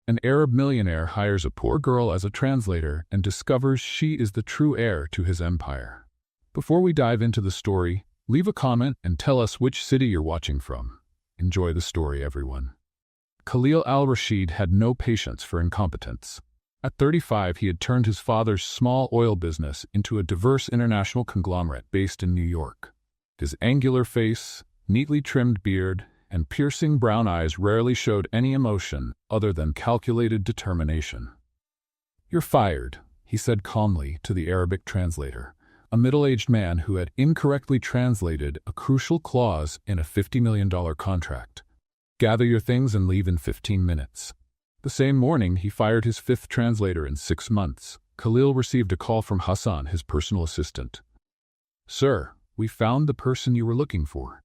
An Arab millionaire hires a poor girl as a translator and discovers she is the true heir to his empire. Before we dive into the story, leave a comment and tell us which city you're watching from. Enjoy the story, everyone. Khalil al-Rashid had no patience for incompetence. At 35, he had turned his father's small oil business into a diverse international conglomerate based in New York. His angular face, neatly trimmed beard, and piercing brown eyes rarely showed any emotion other than calculated determination. "You're fired," he said calmly to the Arabic translator, a middle-aged man who had incorrectly translated a crucial clause in a $50 million contract. "Gather your things and leave in 15 minutes. The same morning, he fired his fifth translator in 6 months. Khalil received a call from Hassan, his personal assistant. "Sir, we found the person you were looking for.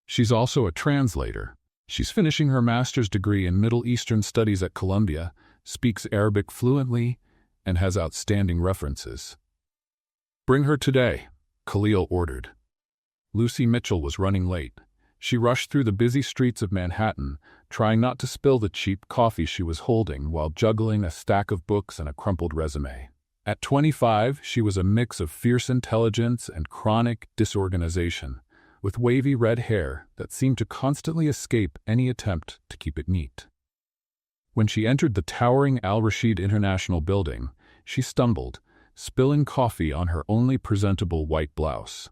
She's also a translator. She's finishing her master's degree in Middle Eastern Studies at Columbia, speaks Arabic fluently, and has outstanding references." "Bring her today," Khalil ordered. Lucy Mitchell was running late. She rushed through the busy streets of Manhattan, trying not to spill the cheap coffee she was holding while juggling a stack of books and a crumpled resume. At 25, she was a mix of fierce intelligence and chronic disorganization, with wavy red hair that seemed to constantly escape any attempt to keep it neat. When she entered the towering Al-Rashid International building, she stumbled, spilling coffee on her only presentable white blouse.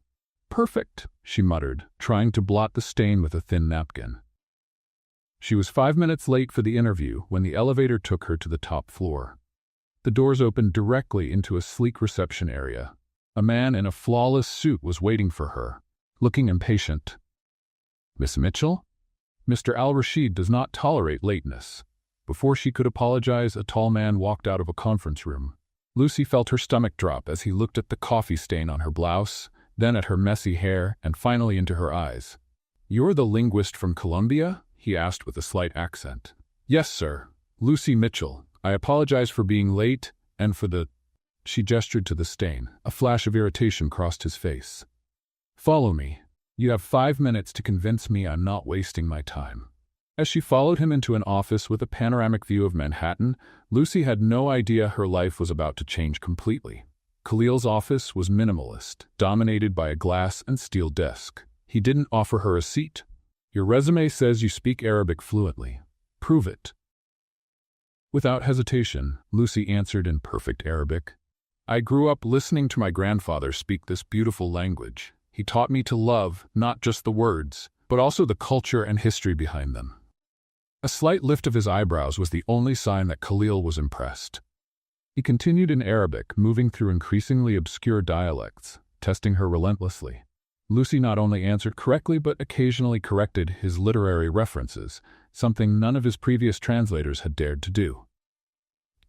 "Perfect," she muttered, trying to blot the stain with a thin napkin. She was 5 minutes late for the interview when the elevator took her to the top floor. The doors opened directly into a sleek reception area. A man in a flawless suit was waiting for her, looking impatient. "Miss Mitchell?" "Mr. Al-Rashid does not tolerate lateness." Before she could apologize, a tall man walked out of a conference room. Lucy felt her stomach drop as he looked at the coffee stain on her blouse, then at her messy hair, and finally into her eyes. "You're the linguist from Columbia?" he asked with a slight accent. "Yes, sir. Lucy Mitchell. I apologize for being late and for the—" She gestured to the stain. A flash of irritation crossed his face. "Follow me. You have 5 minutes to convince me I'm not wasting my time." As she followed him into an office with a panoramic view of Manhattan, Lucy had no idea her life was about to change completely. Khalil's office was minimalist, dominated by a glass and steel desk. He didn't offer her a seat. "Your resume says you speak Arabic fluently. Prove it." Without hesitation, Lucy answered in perfect Arabic. "I grew up listening to my grandfather speak this beautiful language. He taught me to love not just the words, but also the culture and history behind them." A slight lift of his eyebrows was the only sign that Khalil was impressed. He continued in Arabic, moving through increasingly obscure dialects, testing her relentlessly. Lucy not only answered correctly but occasionally corrected his literary references, something none of his previous translators had dared to do.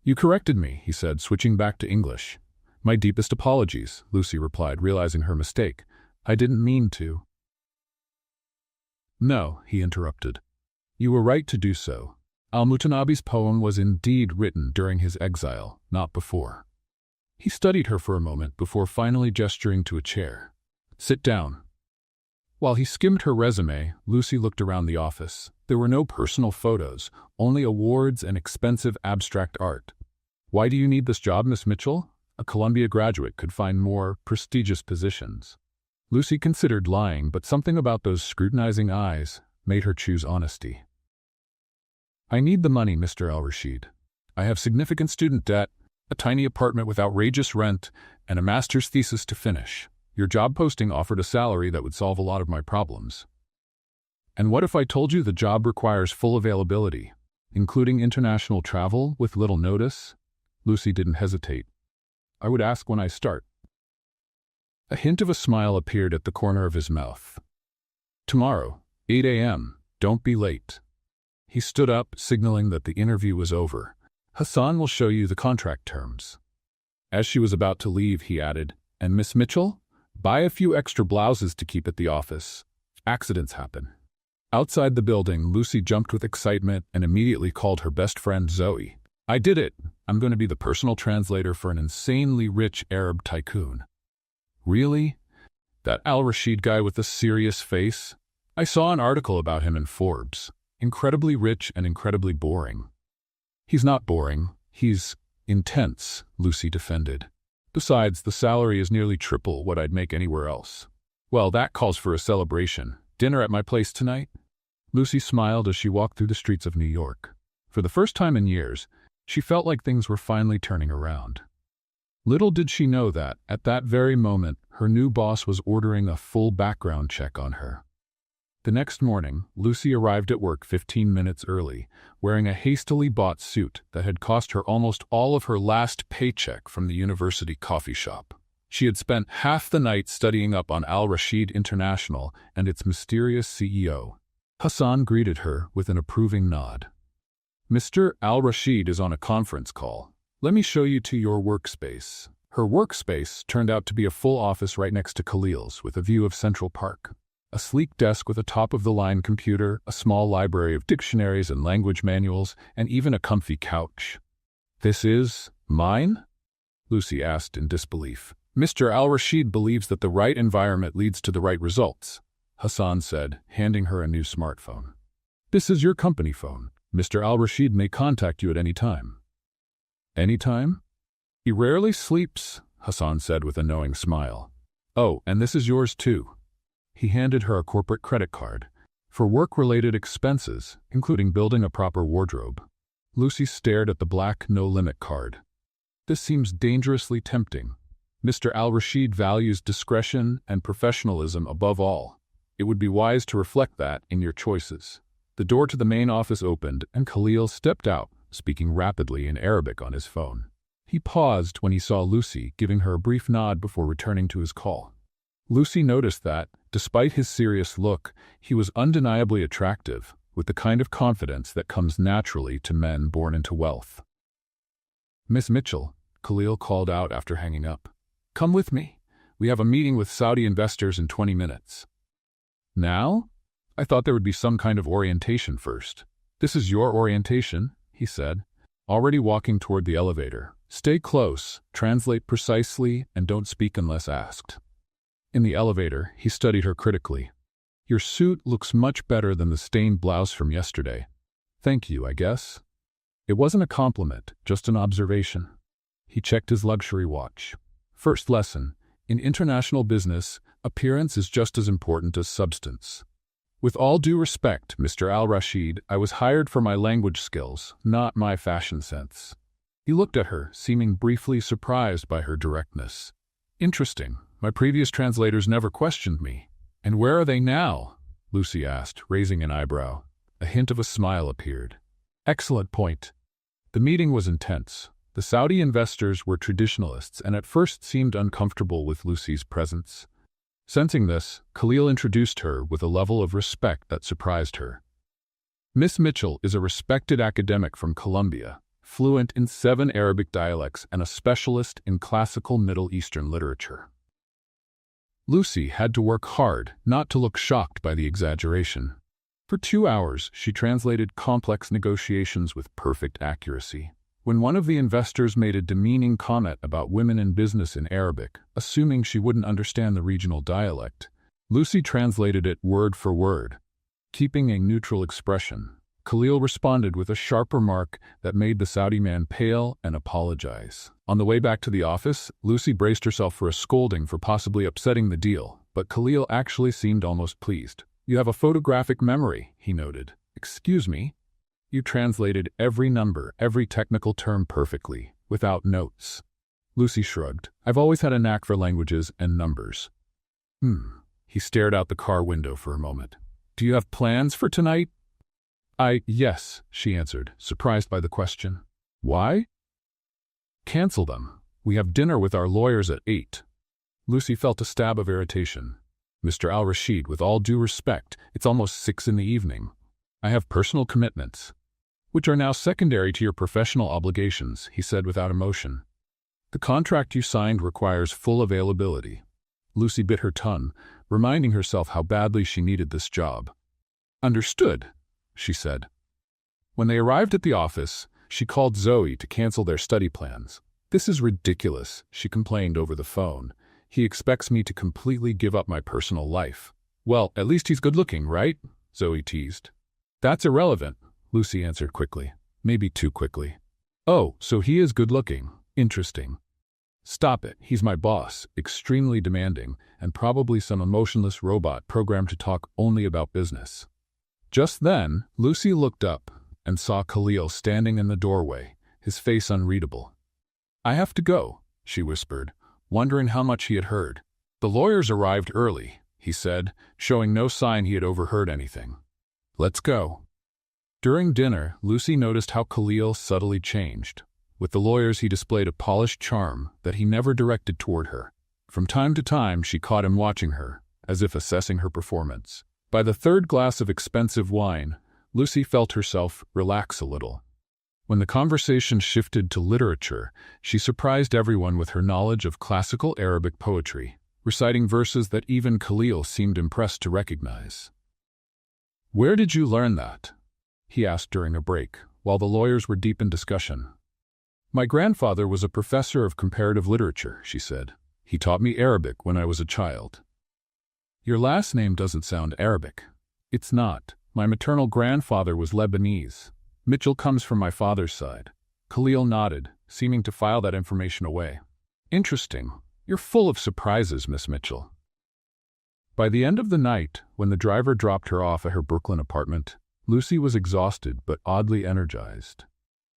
"You corrected me," he said, switching back to English. "My deepest apologies," Lucy replied, realizing her mistake. "I didn't mean to." "No," he interrupted. "You were right to do so. Al-Mutanabi's poem was indeed written during his exile, not before." He studied her for a moment before finally gesturing to a chair. "Sit down." While he skimmed her resume, Lucy looked around the office. There were no personal photos, only awards and expensive abstract art. "Why do you need this job, Miss Mitchell? A Columbia graduate could find more prestigious positions." Lucy considered lying, but something about those scrutinizing eyes made her choose honesty. "I need the money, Mr. Al-Rashid. I have significant student debt, a tiny apartment with outrageous rent, and a master's thesis to finish. Your job posting offered a salary that would solve a lot of my problems." "And what if I told you the job requires full availability, including international travel with little notice?" Lucy didn't hesitate. "I would ask when I start." A hint of a smile appeared at the corner of his mouth. "Tomorrow, 8 a.m. Don't be late." He stood up, signaling that the interview was over. "Hassan will show you the contract terms." As she was about to leave, he added, "And Miss Mitchell, buy a few extra blouses to keep at the office. Accidents happen." Outside the building, Lucy jumped with excitement and immediately called her best friend Zoe. "I did it! I'm going to be the personal translator for an insanely rich Arab tycoon." "Really? That Al-Rashid guy with the serious face? I saw an article about him in Forbes. Incredibly rich and incredibly boring." He's not boring. He's intense, Lucy defended. Besides, the salary is nearly triple what I'd make anywhere else. Well, that calls for a celebration. Dinner at my place tonight? Lucy smiled as she walked through the streets of New York. For the first time in years, she felt like things were finally turning around. Little did she know that, at that very moment, her new boss was ordering a full background check on her. The next morning, Lucy arrived at work 15 minutes early, wearing a hastily bought suit that had cost her almost all of her last paycheck from the university coffee shop. She had spent half the night studying up on Al-Rashid International and its mysterious CEO. Hassan greeted her with an approving nod. Mr. Al-Rashid is on a conference call. Let me show you to your workspace. Her workspace turned out to be a full office right next to Khalil's with a view of Central Park. A sleek desk with a top-of-the-line computer, a small library of dictionaries and language manuals, and even a comfy couch. "This is mine?" Lucy asked in disbelief. "Mr. Al-Rashid believes that the right environment leads to the right results," Hassan said, handing her a new smartphone. "This is your company phone. Mr. Al-Rashid may contact you at any time." "Any time?" "He rarely sleeps," Hassan said with a knowing smile. "Oh, and this is yours too." He handed her a corporate credit card for work-related expenses, including building a proper wardrobe. Lucy stared at the black no-limit card. This seems dangerously tempting. Mr. Al-Rashid values discretion and professionalism above all. It would be wise to reflect that in your choices. The door to the main office opened, and Khalil stepped out, speaking rapidly in Arabic on his phone. He paused when he saw Lucy, giving her a brief nod before returning to his call. Lucy noticed that, despite his serious look, he was undeniably attractive, with the kind of confidence that comes naturally to men born into wealth. "Miss Mitchell," Khalil called out after hanging up. "Come with me. We have a meeting with Saudi investors in 20 minutes. "Now? I thought there would be some kind of orientation first." "This is your orientation," he said, already walking toward the elevator. "Stay close, translate precisely, and don't speak unless asked." In the elevator, he studied her critically. "Your suit looks much better than the stained blouse from yesterday." "Thank you, I guess." It wasn't a compliment, just an observation. He checked his luxury watch. First lesson: in international business, appearance is just as important as substance. "With all due respect, Mr. Al-Rashid, I was hired for my language skills, not my fashion sense." He looked at her, seeming briefly surprised by her directness. "Interesting. My previous translators never questioned me." "And where are they now?" Lucy asked, raising an eyebrow. A hint of a smile appeared. "Excellent point." The meeting was intense. The Saudi investors were traditionalists and at first seemed uncomfortable with Lucy's presence. Sensing this, Khalil introduced her with a level of respect that surprised her. "Miss Mitchell is a respected academic from Columbia, fluent in 7 Arabic dialects and a specialist in classical Middle Eastern literature." Lucy had to work hard not to look shocked by the exaggeration. For 2 hours, she translated complex negotiations with perfect accuracy. When one of the investors made a demeaning comment about women in business in Arabic, assuming she wouldn't understand the regional dialect, Lucy translated it word for word. Keeping a neutral expression, Khalil responded with a sharp remark that made the Saudi man pale and apologize. On the way back to the office, Lucy braced herself for a scolding for possibly upsetting the deal, but Khalil actually seemed almost pleased. "You have a photographic memory," he noted. "Excuse me?" "You translated every number, every technical term perfectly, without notes." Lucy shrugged. "I've always had a knack for languages and numbers." He stared out the car window for a moment. "Do you have plans for tonight?" Yes, she answered, surprised by the question. "Why?" "Cancel them. We have dinner with our lawyers at 8. Lucy felt a stab of irritation. "Mr. Al-Rashid, with all due respect, it's almost 6 in the evening. I have personal commitments, which are now secondary to your professional obligations," he said without emotion. "The contract you signed requires full availability." Lucy bit her tongue, reminding herself how badly she needed this job. "Understood," she said. When they arrived at the office, she called Zoe to cancel their study plans. "This is ridiculous," she complained over the phone. "He expects me to completely give up my personal life." "Well, at least he's good-looking, right?" Zoe teased. "That's irrelevant," Lucy answered quickly. maybe too quickly. Oh, so he is good-looking. Interesting. Stop it, he's my boss, extremely demanding, and probably some emotionless robot programmed to talk only about business. Just then, Lucy looked up and saw Khalil standing in the doorway, his face unreadable. I have to go, she whispered, wondering how much he had heard. The lawyers arrived early, he said, showing no sign he had overheard anything. Let's go. During dinner, Lucy noticed how Khalil subtly changed. With the lawyers, he displayed a polished charm that he never directed toward her. From time to time, she caught him watching her, as if assessing her performance. By the third glass of expensive wine, Lucy felt herself relax a little. When the conversation shifted to literature, she surprised everyone with her knowledge of classical Arabic poetry, reciting verses that even Khalil seemed impressed to recognize. Where did you learn that? He asked during a break, while the lawyers were deep in discussion. My grandfather was a professor of comparative literature, she said. He taught me Arabic when I was a child. Your last name doesn't sound Arabic. It's not. My maternal grandfather was Lebanese. Mitchell comes from my father's side. Khalil nodded, seeming to file that information away. Interesting. You're full of surprises, Miss Mitchell. By the end of the night, when the driver dropped her off at her Brooklyn apartment, Lucy was exhausted but oddly energized.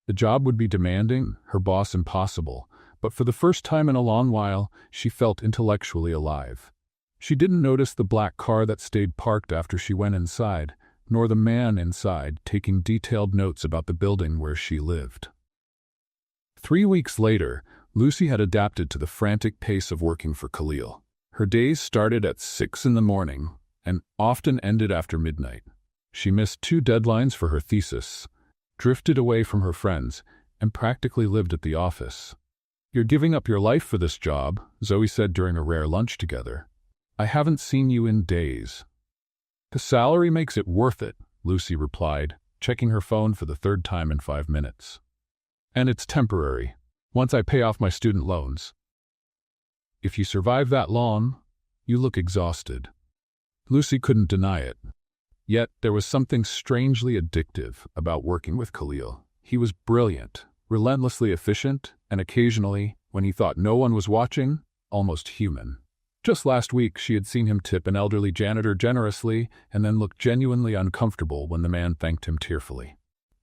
The job would be demanding, her boss impossible, but for the first time in a long while, she felt intellectually alive. She didn't notice the black car that stayed parked after she went inside, nor the man inside taking detailed notes about the building where she lived. 3 weeks later, Lucy had adapted to the frantic pace of working for Khalil. Her days started at 6 in the morning and often ended after midnight. She missed 2 deadlines for her thesis, drifted away from her friends, and practically lived at the office. You're giving up your life for this job, Zoe said during a rare lunch together. I haven't seen you in days. The salary makes it worth it, Lucy replied, checking her phone for the 3rd time in 5 minutes. And it's temporary, once I pay off my student loans. If you survive that long, you look exhausted. Lucy couldn't deny it. Yet there was something strangely addictive about working with Khalil. He was brilliant, relentlessly efficient, and occasionally, when he thought no one was watching, almost human. Just last week, she had seen him tip an elderly janitor generously and then look genuinely uncomfortable when the man thanked him tearfully.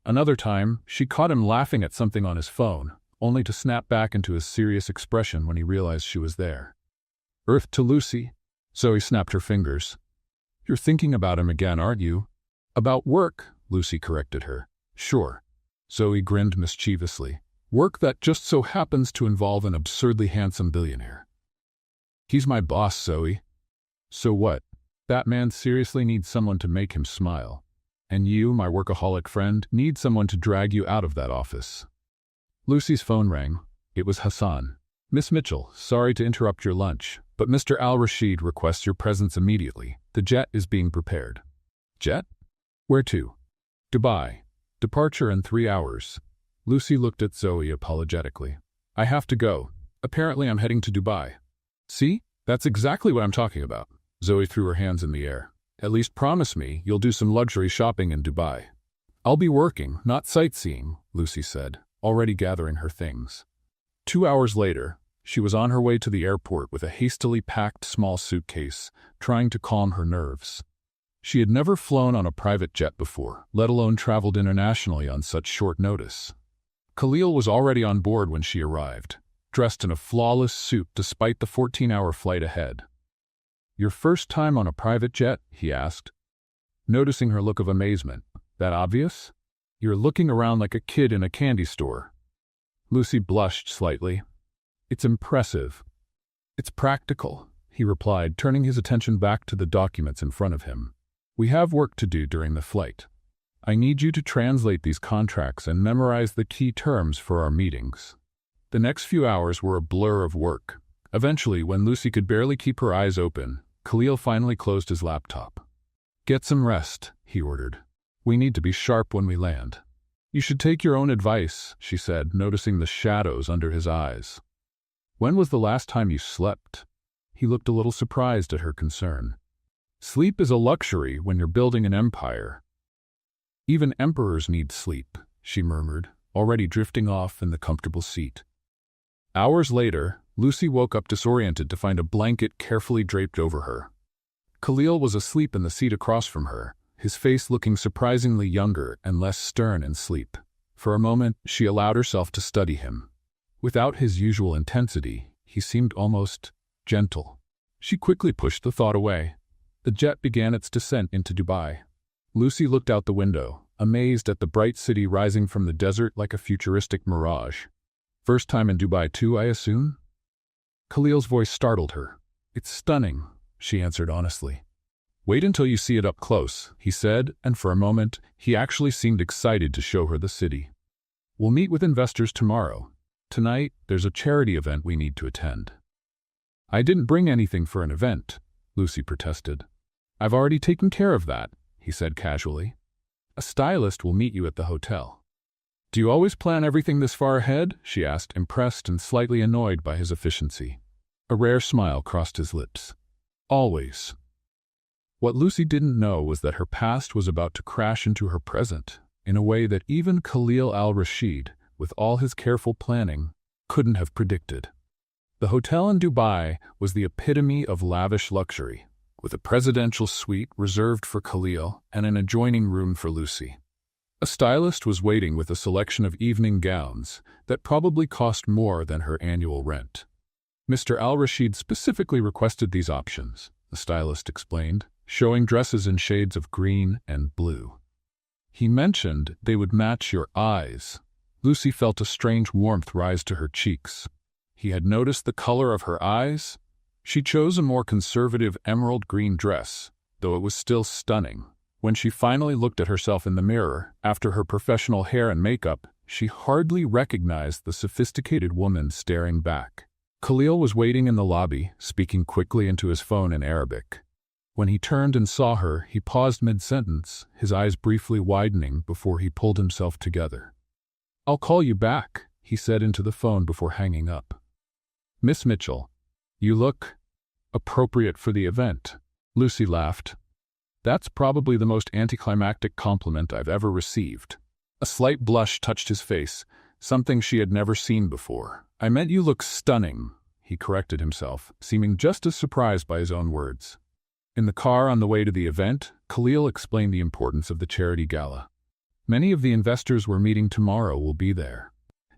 Another time, she caught him laughing at something on his phone, only to snap back into his serious expression when he realized she was there. Earth to Lucy. Zoe snapped her fingers. You're thinking about him again, aren't you? About work, Lucy corrected her. Sure. Zoe grinned mischievously. Work that just so happens to involve an absurdly handsome billionaire. He's my boss, Zoe. So what? That man seriously needs someone to make him smile. And you, my workaholic friend, need someone to drag you out of that office. Lucy's phone rang. It was Hassan. Miss Mitchell, sorry to interrupt your lunch, but Mr. Al-Rashid requests your presence immediately. The jet is being prepared. Jet? Where to? Dubai. Departure in 3 hours. Lucy looked at Zoe apologetically. I have to go. Apparently I'm heading to Dubai. See? That's exactly what I'm talking about. Zoe threw her hands in the air. At least promise me you'll do some luxury shopping in Dubai. I'll be working, not sightseeing, Lucy said, already gathering her things. 2 hours later, she was on her way to the airport with a hastily packed small suitcase, trying to calm her nerves. She had never flown on a private jet before, let alone traveled internationally on such short notice. Khalil was already on board when she arrived, dressed in a flawless suit despite the 14-hour flight ahead. Your first time on a private jet? He asked, noticing her look of amazement. That obvious? You're looking around like a kid in a candy store. Lucy blushed slightly. It's impressive. It's practical, he replied, turning his attention back to the documents in front of him. We have work to do during the flight. I need you to translate these contracts and memorize the key terms for our meetings. The next few hours were a blur of work. Eventually, when Lucy could barely keep her eyes open, Khalil finally closed his laptop. Get some rest, he ordered. We need to be sharp when we land. You should take your own advice, she said, noticing the shadows under his eyes. When was the last time you slept? He looked a little surprised at her concern. Sleep is a luxury when you're building an empire. Even emperors need sleep, she murmured, already drifting off in the comfortable seat. Hours later, Lucy woke up disoriented to find a blanket carefully draped over her. Khalil was asleep in the seat across from her, his face looking surprisingly younger and less stern in sleep. For a moment, she allowed herself to study him. Without his usual intensity, he seemed almost gentle. She quickly pushed the thought away. The jet began its descent into Dubai. Lucy looked out the window, amazed at the bright city rising from the desert like a futuristic mirage. First time in Dubai too, I assume? Khalil's voice startled her. It's stunning, she answered honestly. Wait until you see it up close, he said, and for a moment, he actually seemed excited to show her the city. We'll meet with investors tomorrow. Tonight, there's a charity event we need to attend. I didn't bring anything for an event, Lucy protested. I've already taken care of that, he said casually. A stylist will meet you at the hotel. Do you always plan everything this far ahead? She asked, impressed and slightly annoyed by his efficiency. A rare smile crossed his lips. Always. What Lucy didn't know was that her past was about to crash into her present, in a way that even Khalil al-Rashid, with all his careful planning, couldn't have predicted. The hotel in Dubai was the epitome of lavish luxury, with a presidential suite reserved for Khalil and an adjoining room for Lucy. A stylist was waiting with a selection of evening gowns that probably cost more than her annual rent. Mr. al-Rashid specifically requested these options, the stylist explained, showing dresses in shades of green and blue. He mentioned they would match your eyes. Lucy felt a strange warmth rise to her cheeks. He had noticed the color of her eyes. She chose a more conservative emerald green dress, though it was still stunning. When she finally looked at herself in the mirror, after her professional hair and makeup, she hardly recognized the sophisticated woman staring back. Khalil was waiting in the lobby, speaking quickly into his phone in Arabic. When he turned and saw her, he paused mid-sentence, his eyes briefly widening before he pulled himself together. I'll call you back, he said into the phone before hanging up. Miss Mitchell, you look appropriate for the event. Lucy laughed. That's probably the most anticlimactic compliment I've ever received. A slight blush touched his face, something she had never seen before. I meant you look stunning, he corrected himself, seeming just as surprised by his own words. In the car on the way to the event, Khalil explained the importance of the charity gala. Many of the investors we're meeting tomorrow will be there.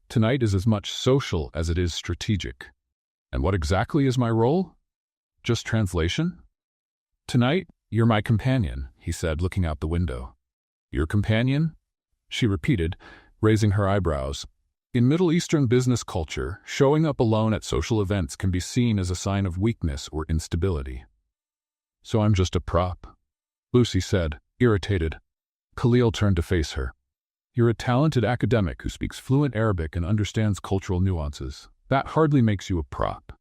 Tonight is as much social as it is strategic. And what exactly is my role? Just translation? Tonight, you're my companion, he said, looking out the window. Your companion? She repeated, raising her eyebrows. In Middle Eastern business culture, showing up alone at social events can be seen as a sign of weakness or instability. So I'm just a prop, Lucy said, irritated. Khalil turned to face her. You're a talented academic who speaks fluent Arabic and understands cultural nuances. That hardly makes you a prop.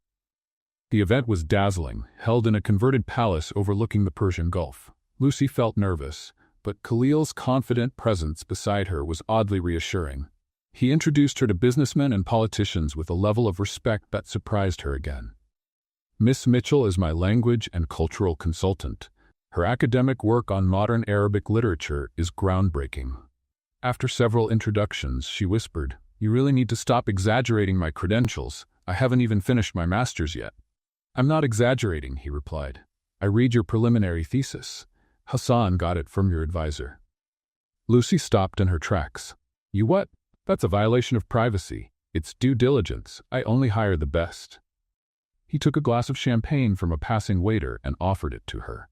The event was dazzling, held in a converted palace overlooking the Persian Gulf. Lucy felt nervous, but Khalil's confident presence beside her was oddly reassuring. He introduced her to businessmen and politicians with a level of respect that surprised her again. Miss Mitchell is my language and cultural consultant. Her academic work on modern Arabic literature is groundbreaking. After several introductions, she whispered, You really need to stop exaggerating my credentials. I haven't even finished my master's yet. I'm not exaggerating, he replied. I read your preliminary thesis. Hassan got it from your advisor. Lucy stopped in her tracks. You what? That's a violation of privacy. It's due diligence. I only hire the best. He took a glass of champagne from a passing waiter and offered it to her.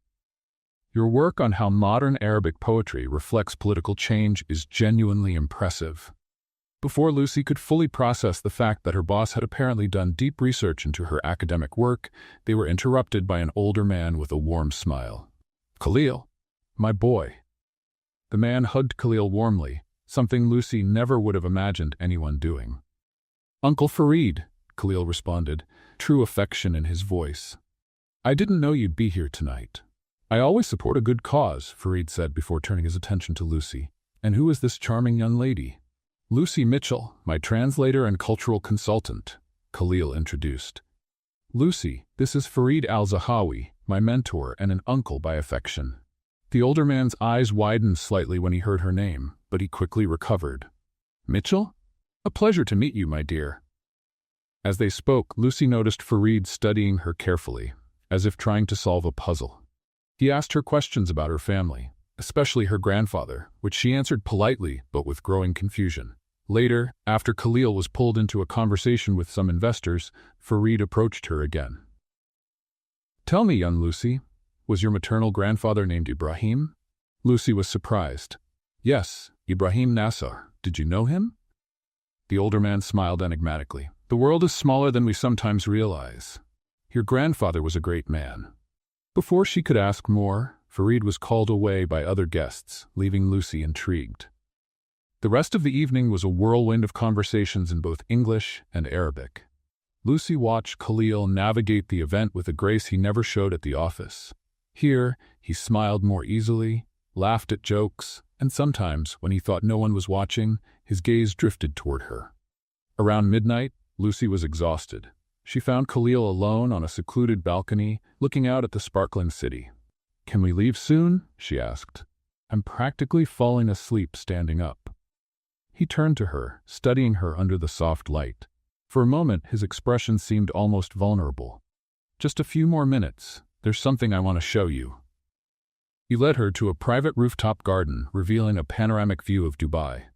Your work on how modern Arabic poetry reflects political change is genuinely impressive. Before Lucy could fully process the fact that her boss had apparently done deep research into her academic work, they were interrupted by an older man with a warm smile. Khalil, my boy. The man hugged Khalil warmly, something Lucy never would have imagined anyone doing. Uncle Farid, Khalil responded, true affection in his voice. I didn't know you'd be here tonight. I always support a good cause, Farid said before turning his attention to Lucy. And who is this charming young lady? Lucy Mitchell, my translator and cultural consultant, Khalil introduced. Lucy, this is Farid al-Zahawi, my mentor and an uncle by affection. The older man's eyes widened slightly when he heard her name, but he quickly recovered. Mitchell? A pleasure to meet you, my dear. As they spoke, Lucy noticed Farid studying her carefully, as if trying to solve a puzzle. He asked her questions about her family, especially her grandfather, which she answered politely but with growing confusion. Later, after Khalil was pulled into a conversation with some investors, Farid approached her again. "Tell me, young Lucy, was your maternal grandfather named Ibrahim?" Lucy was surprised. "Yes, Ibrahim Nassar. Did you know him?" The older man smiled enigmatically. "The world is smaller than we sometimes realize. Your grandfather was a great man." Before she could ask more, Farid was called away by other guests, leaving Lucy intrigued. The rest of the evening was a whirlwind of conversations in both English and Arabic. Lucy watched Khalil navigate the event with a grace he never showed at the office. Here, he smiled more easily, laughed at jokes, and sometimes, when he thought no one was watching, his gaze drifted toward her. Around midnight, Lucy was exhausted. She found Khalil alone on a secluded balcony, looking out at the sparkling city. "Can we leave soon?" she asked. "I'm practically falling asleep standing up." He turned to her, studying her under the soft light. For a moment, his expression seemed almost vulnerable. "Just a few more minutes. There's something I want to show you." He led her to a private rooftop garden, revealing a panoramic view of Dubai.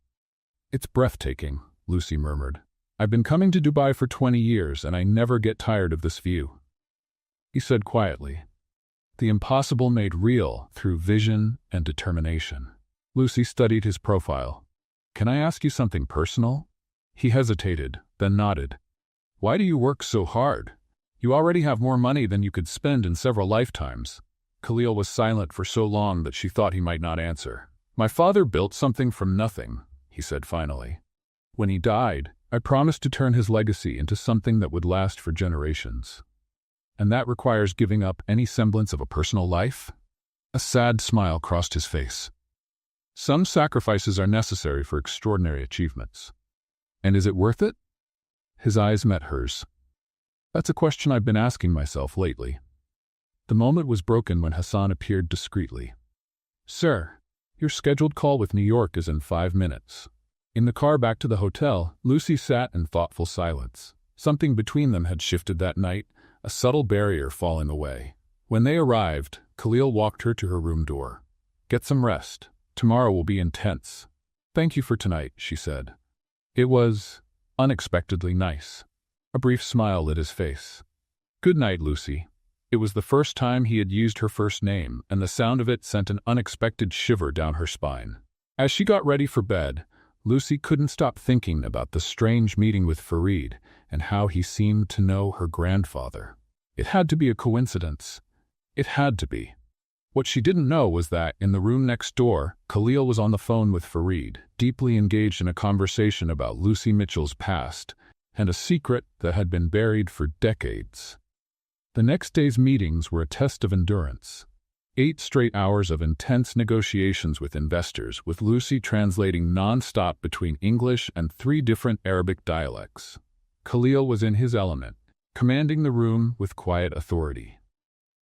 "It's breathtaking," Lucy murmured. "I've been coming to Dubai for 20 years, and I never get tired of this view." He said quietly, "The impossible made real through vision and determination." Lucy studied his profile. "Can I ask you something personal?" He hesitated, then nodded. "Why do you work so hard? You already have more money than you could spend in several lifetimes." Khalil was silent for so long that she thought he might not answer. "My father built something from nothing," he said finally. "When he died, I promised to turn his legacy into something that would last for generations. And that requires giving up any semblance of a personal life?" A sad smile crossed his face. "Some sacrifices are necessary for extraordinary achievements. And is it worth it?" His eyes met hers. "That's a question I've been asking myself lately." The moment was broken when Hassan appeared discreetly. "Sir, your scheduled call with New York is in 5 minutes." In the car back to the hotel, Lucy sat in thoughtful silence. Something between them had shifted that night, a subtle barrier falling away. When they arrived, Khalil walked her to her room door. "Get some rest. Tomorrow will be intense." "Thank you for tonight," she said. It was unexpectedly nice. A brief smile lit his face. "Good night, Lucy." It was the first time he had used her first name, and the sound of it sent an unexpected shiver down her spine. As she got ready for bed, Lucy couldn't stop thinking about the strange meeting with Farid and how he seemed to know her grandfather. It had to be a coincidence. It had to be. What she didn't know was that, in the room next door, Khalil was on the phone with Farid, deeply engaged in a conversation about Lucy Mitchell's past and a secret that had been buried for decades. The next day's meetings were a test of endurance. 8 straight hours of intense negotiations with investors, with Lucy translating non-stop between English and 3 different Arabic dialects. Khalil was in his element, commanding the room with quiet authority.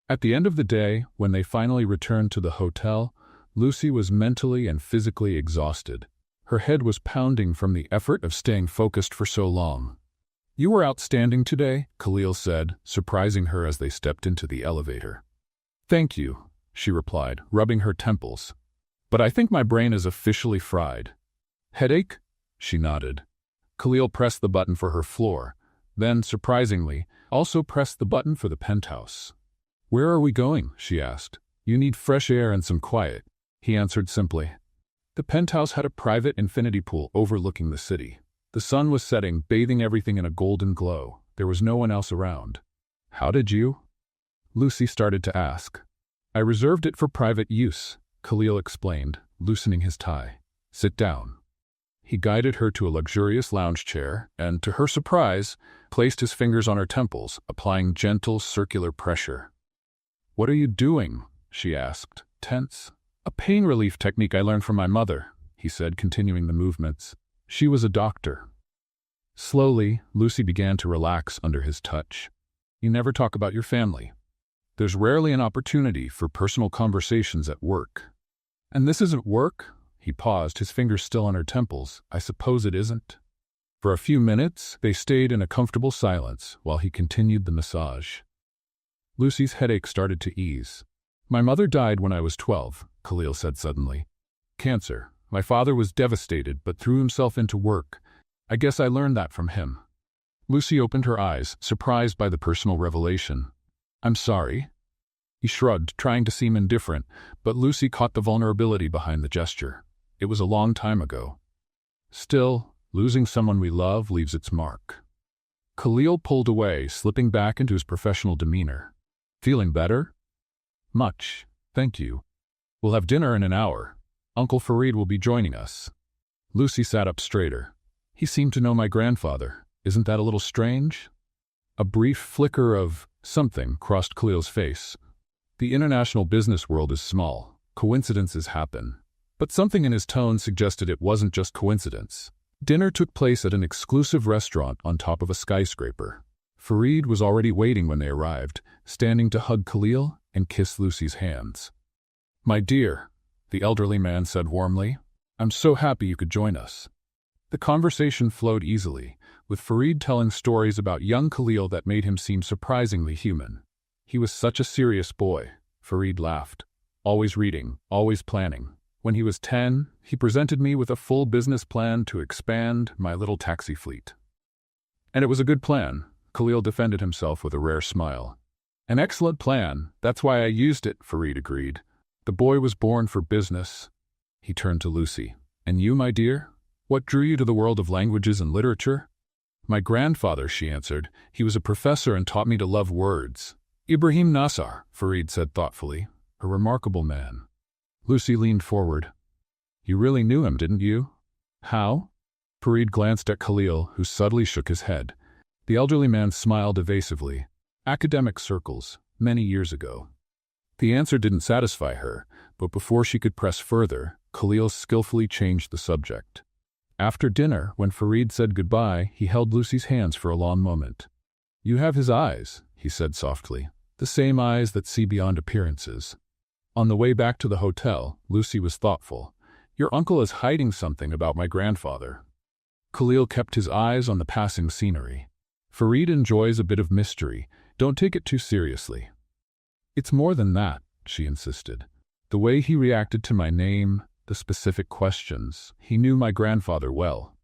At the end of the day, when they finally returned to the hotel, Lucy was mentally and physically exhausted. Her head was pounding from the effort of staying focused for so long. "You were outstanding today," Khalil said, surprising her as they stepped into the elevator. "Thank you," she replied, rubbing her temples. "But I think my brain is officially fried." "Headache?" She nodded. Khalil pressed the button for her floor, then, surprisingly, also pressed the button for the penthouse. "Where are we going?" she asked. "You need fresh air and some quiet," he answered simply. The penthouse had a private infinity pool overlooking the city. The sun was setting, bathing everything in a golden glow. There was no one else around. "How did you?" Lucy started to ask. "I reserved it for private use," Khalil explained, loosening his tie. "Sit down." He guided her to a luxurious lounge chair and, to her surprise, placed his fingers on her temples, applying gentle circular pressure. "What are you doing?" she asked, tense. "A pain relief technique I learned from my mother," he said, continuing the movements. She was a doctor. Slowly, Lucy began to relax under his touch. "You never talk about your family. There's rarely an opportunity for personal conversations at work." "And this isn't work?" He paused, his fingers still on her temples. I suppose it isn't. For a few minutes, they stayed in a comfortable silence while he continued the massage. Lucy's headache started to ease. My mother died when I was 12, Khalil said suddenly. Cancer. My father was devastated but threw himself into work. I guess I learned that from him. Lucy opened her eyes, surprised by the personal revelation. I'm sorry. He shrugged, trying to seem indifferent, but Lucy caught the vulnerability behind the gesture. It was a long time ago. Still, losing someone we love leaves its mark. Khalil pulled away, slipping back into his professional demeanor. Feeling better? Much, thank you. We'll have dinner in an hour. Uncle Farid will be joining us. Lucy sat up straighter. He seemed to know my grandfather. Isn't that a little strange? A brief flicker of something crossed Khalil's face. The international business world is small. Coincidences happen. But something in his tone suggested it wasn't just coincidence. Dinner took place at an exclusive restaurant on top of a skyscraper. Farid was already waiting when they arrived, standing to hug Khalil and kiss Lucy's hands. My dear, the elderly man said warmly, I'm so happy you could join us. The conversation flowed easily, with Farid telling stories about young Khalil that made him seem surprisingly human. He was such a serious boy, Farid laughed. Always reading, always planning. When he was 10, he presented me with a full business plan to expand my little taxi fleet. And it was a good plan, Khalil defended himself with a rare smile. An excellent plan, that's why I used it, Farid agreed. The boy was born for business. He turned to Lucy. And you, my dear? What drew you to the world of languages and literature? My grandfather, she answered. He was a professor and taught me to love words. Ibrahim Nassar, Farid said thoughtfully. A remarkable man. Lucy leaned forward. You really knew him, didn't you? How? Farid glanced at Khalil, who subtly shook his head. The elderly man smiled evasively. Academic circles, many years ago. The answer didn't satisfy her, but before she could press further, Khalil skillfully changed the subject. After dinner, when Farid said goodbye, he held Lucy's hands for a long moment. You have his eyes, he said softly, the same eyes that see beyond appearances. On the way back to the hotel, Lucy was thoughtful. Your uncle is hiding something about my grandfather. Khalil kept his eyes on the passing scenery. Farid enjoys a bit of mystery. Don't take it too seriously. It's more than that, she insisted. The way he reacted to my name, the specific questions, he knew my grandfather well.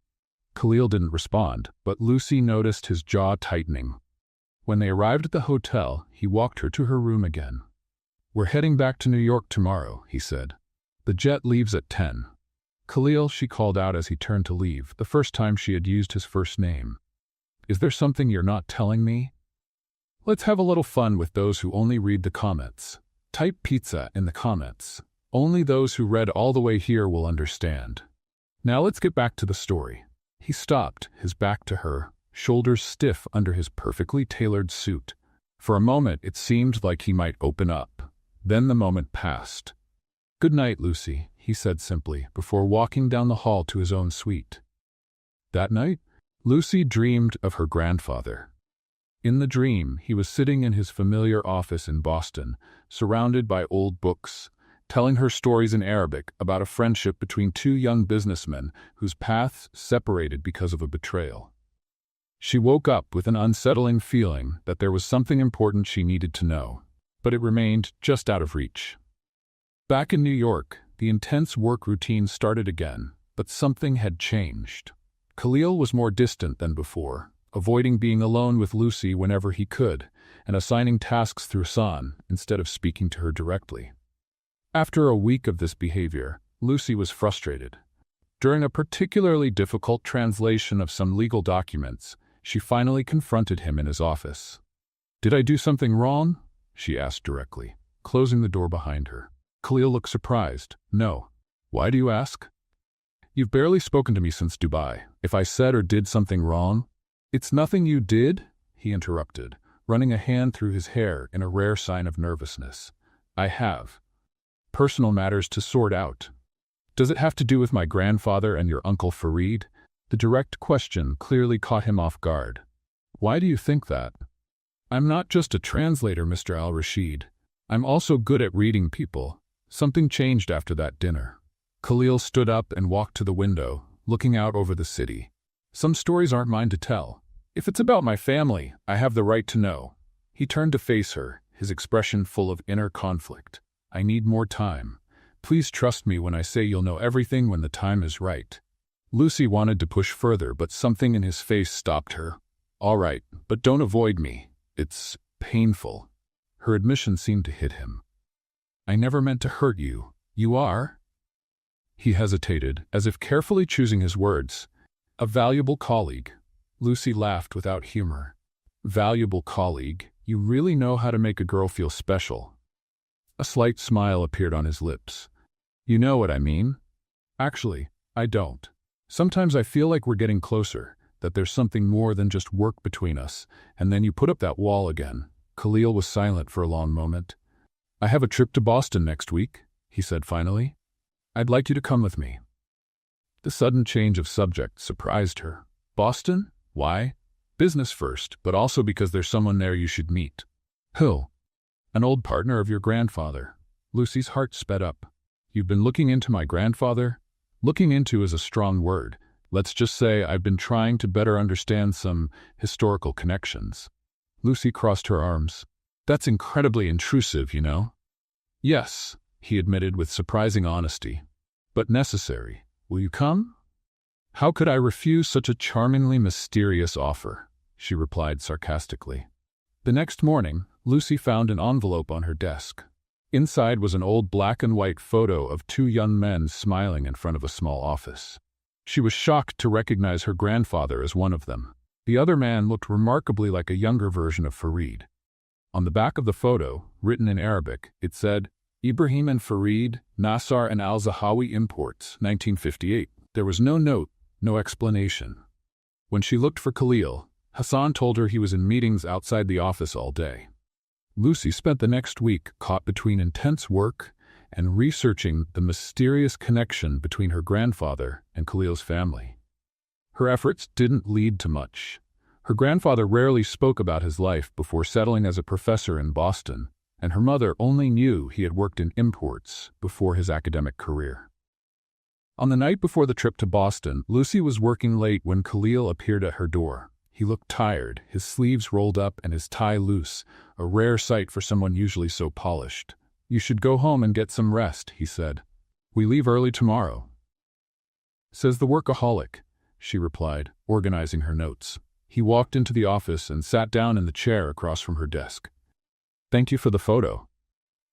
Khalil didn't respond, but Lucy noticed his jaw tightening. When they arrived at the hotel, he walked her to her room again. We're heading back to New York tomorrow, he said. The jet leaves at 10. Khalil, she called out as he turned to leave, the first time she had used his first name. Is there something you're not telling me? Let's have a little fun with those who only read the comments. Type pizza in the comments. Only those who read all the way here will understand. Now let's get back to the story. He stopped, his back to her, shoulders stiff under his perfectly tailored suit. For a moment it seemed like he might open up. Then the moment passed. Good night, Lucy, he said simply, before walking down the hall to his own suite. That night, Lucy dreamed of her grandfather. In the dream, he was sitting in his familiar office in Boston, surrounded by old books, telling her stories in Arabic about a friendship between two young businessmen whose paths separated because of a betrayal. She woke up with an unsettling feeling that there was something important she needed to know, but it remained just out of reach. Back in New York, the intense work routine started again, but something had changed. Khalil was more distant than before, avoiding being alone with Lucy whenever he could, and assigning tasks through San instead of speaking to her directly. After a week of this behavior, Lucy was frustrated. During a particularly difficult translation of some legal documents, she finally confronted him in his office. Did I do something wrong? She asked directly, closing the door behind her. Khalil looked surprised. No. Why do you ask? You've barely spoken to me since Dubai. If I said or did something wrong? It's nothing you did, he interrupted, running a hand through his hair in a rare sign of nervousness. I have. Personal matters to sort out. Does it have to do with my grandfather and your uncle Farid? The direct question clearly caught him off guard. Why do you think that? I'm not just a translator, Mr. Al-Rashid. I'm also good at reading people. Something changed after that dinner. Khalil stood up and walked to the window, looking out over the city. Some stories aren't mine to tell. If it's about my family, I have the right to know. He turned to face her, his expression full of inner conflict. I need more time. Please trust me when I say you'll know everything when the time is right. Lucy wanted to push further, but something in his face stopped her. All right, but don't avoid me. It's painful. Her admission seemed to hit him. I never meant to hurt you. You are? He hesitated, as if carefully choosing his words. A valuable colleague. Lucy laughed without humor. Valuable colleague. You really know how to make a girl feel special. A slight smile appeared on his lips. You know what I mean? Actually, I don't. Sometimes I feel like we're getting closer, that there's something more than just work between us, and then you put up that wall again. Khalil was silent for a long moment. I have a trip to Boston next week, he said finally. I'd like you to come with me. The sudden change of subject surprised her. Boston? Why? Business first, but also because there's someone there you should meet. Who? An old partner of your grandfather. Lucy's heart sped up. You've been looking into my grandfather? Looking into is a strong word. Let's just say I've been trying to better understand some historical connections. Lucy crossed her arms. That's incredibly intrusive, you know? Yes, he admitted with surprising honesty. But necessary. Will you come? How could I refuse such a charmingly mysterious offer? She replied sarcastically. The next morning, Lucy found an envelope on her desk. Inside was an old black and white photo of two young men smiling in front of a small office. She was shocked to recognize her grandfather as one of them. The other man looked remarkably like a younger version of Farid. On the back of the photo, written in Arabic, it said, Ibrahim and Farid, Nassar and Al-Zahawi Imports, 1958. There was no note, no explanation. When she looked for Khalil, Hassan told her he was in meetings outside the office all day. Lucy spent the next week caught between intense work and researching the mysterious connection between her grandfather and Khalil's family. Her efforts didn't lead to much. Her grandfather rarely spoke about his life before settling as a professor in Boston, and her mother only knew he had worked in imports before his academic career. On the night before the trip to Boston, Lucy was working late when Khalil appeared at her door. He looked tired, his sleeves rolled up and his tie loose, a rare sight for someone usually so polished. You should go home and get some rest, he said. We leave early tomorrow. Says the workaholic, she replied, organizing her notes. He walked into the office and sat down in the chair across from her desk. Thank you for the photo.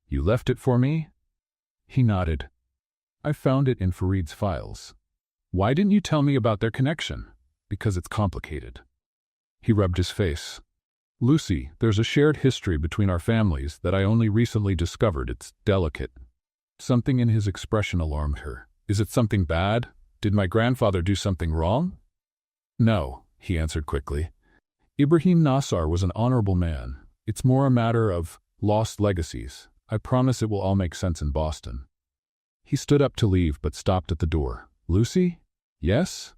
You left it for me? He nodded. I found it in Farid's files. Why didn't you tell me about their connection? Because it's complicated. He rubbed his face. Lucy, there's a shared history between our families that I only recently discovered. It's delicate. Something in his expression alarmed her. Is it something bad? Did my grandfather do something wrong? No, he answered quickly. Ibrahim Nassar was an honorable man. It's more a matter of lost legacies. I promise it will all make sense in Boston. He stood up to leave but stopped at the door. Lucy? Yes?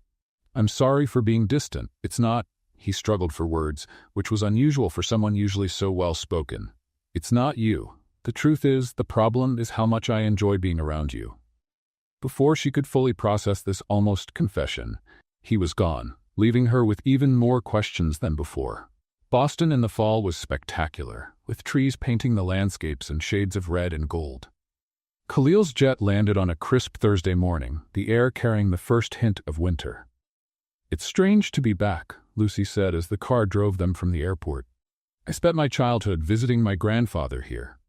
I'm sorry for being distant. It's not. He struggled for words, which was unusual for someone usually so well-spoken. It's not you. The truth is, the problem is how much I enjoy being around you. Before she could fully process this almost confession, he was gone, leaving her with even more questions than before. Boston in the fall was spectacular, with trees painting the landscapes in shades of red and gold. Khalil's jet landed on a crisp Thursday morning, the air carrying the first hint of winter. It's strange to be back, Lucy said as the car drove them from the airport. I spent my childhood visiting my grandfather here.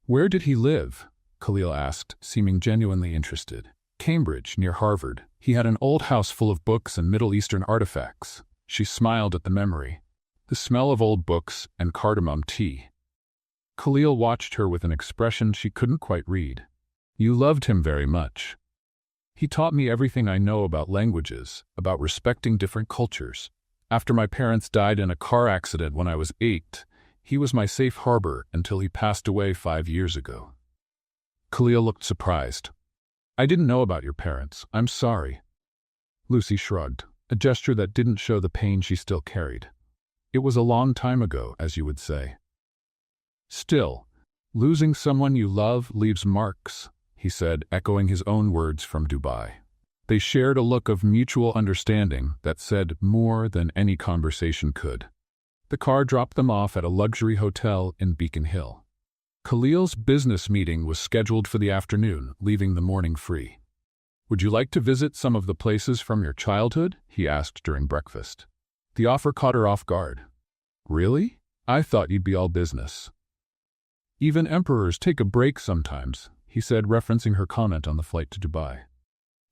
Where did he live? Khalil asked, seeming genuinely interested. Cambridge, near Harvard. He had an old house full of books and Middle Eastern artifacts. She smiled at the memory. The smell of old books and cardamom tea. Khalil watched her with an expression she couldn't quite read. You loved him very much. He taught me everything I know about languages, about respecting different cultures. After my parents died in a car accident when I was 8, he was my safe harbor until he passed away 5 years ago. Khalil looked surprised. I didn't know about your parents. I'm sorry. Lucy shrugged, a gesture that didn't show the pain she still carried. It was a long time ago, as you would say. Still, losing someone you love leaves marks, he said, echoing his own words from Dubai. They shared a look of mutual understanding that said more than any conversation could. The car dropped them off at a luxury hotel in Beacon Hill. Khalil's business meeting was scheduled for the afternoon, leaving the morning free. "Would you like to visit some of the places from your childhood?" he asked during breakfast. The offer caught her off guard. "Really? I thought you'd be all business." "Even emperors take a break sometimes," he said, referencing her comment on the flight to Dubai.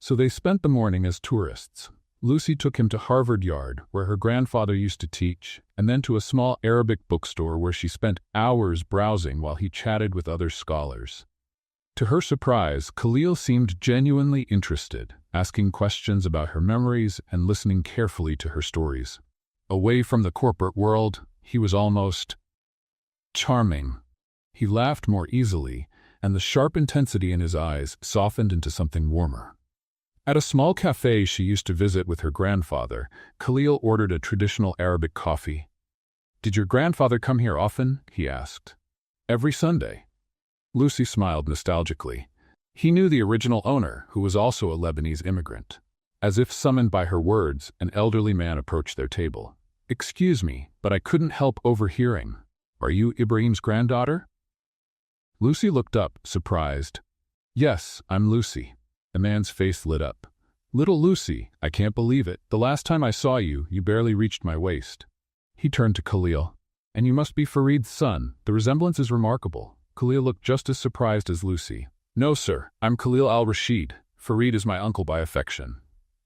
So they spent the morning as tourists. Lucy took him to Harvard Yard, where her grandfather used to teach, and then to a small Arabic bookstore where she spent hours browsing while he chatted with other scholars. To her surprise, Khalil seemed genuinely interested, asking questions about her memories and listening carefully to her stories. Away from the corporate world, he was almost charming. He laughed more easily, and the sharp intensity in his eyes softened into something warmer. At a small cafe she used to visit with her grandfather, Khalil ordered a traditional Arabic coffee. "Did your grandfather come here often?" he asked. "Every Sunday." Lucy smiled nostalgically. He knew the original owner, who was also a Lebanese immigrant. As if summoned by her words, an elderly man approached their table. "Excuse me, but I couldn't help overhearing. Are you Ibrahim's granddaughter?" Lucy looked up, surprised. "Yes, I'm Lucy." The man's face lit up. "Little Lucy, I can't believe it. The last time I saw you, you barely reached my waist." He turned to Khalil. "And you must be Farid's son. The resemblance is remarkable." Khalil looked just as surprised as Lucy. "No, sir. I'm Khalil al-Rashid. Farid is my uncle by affection."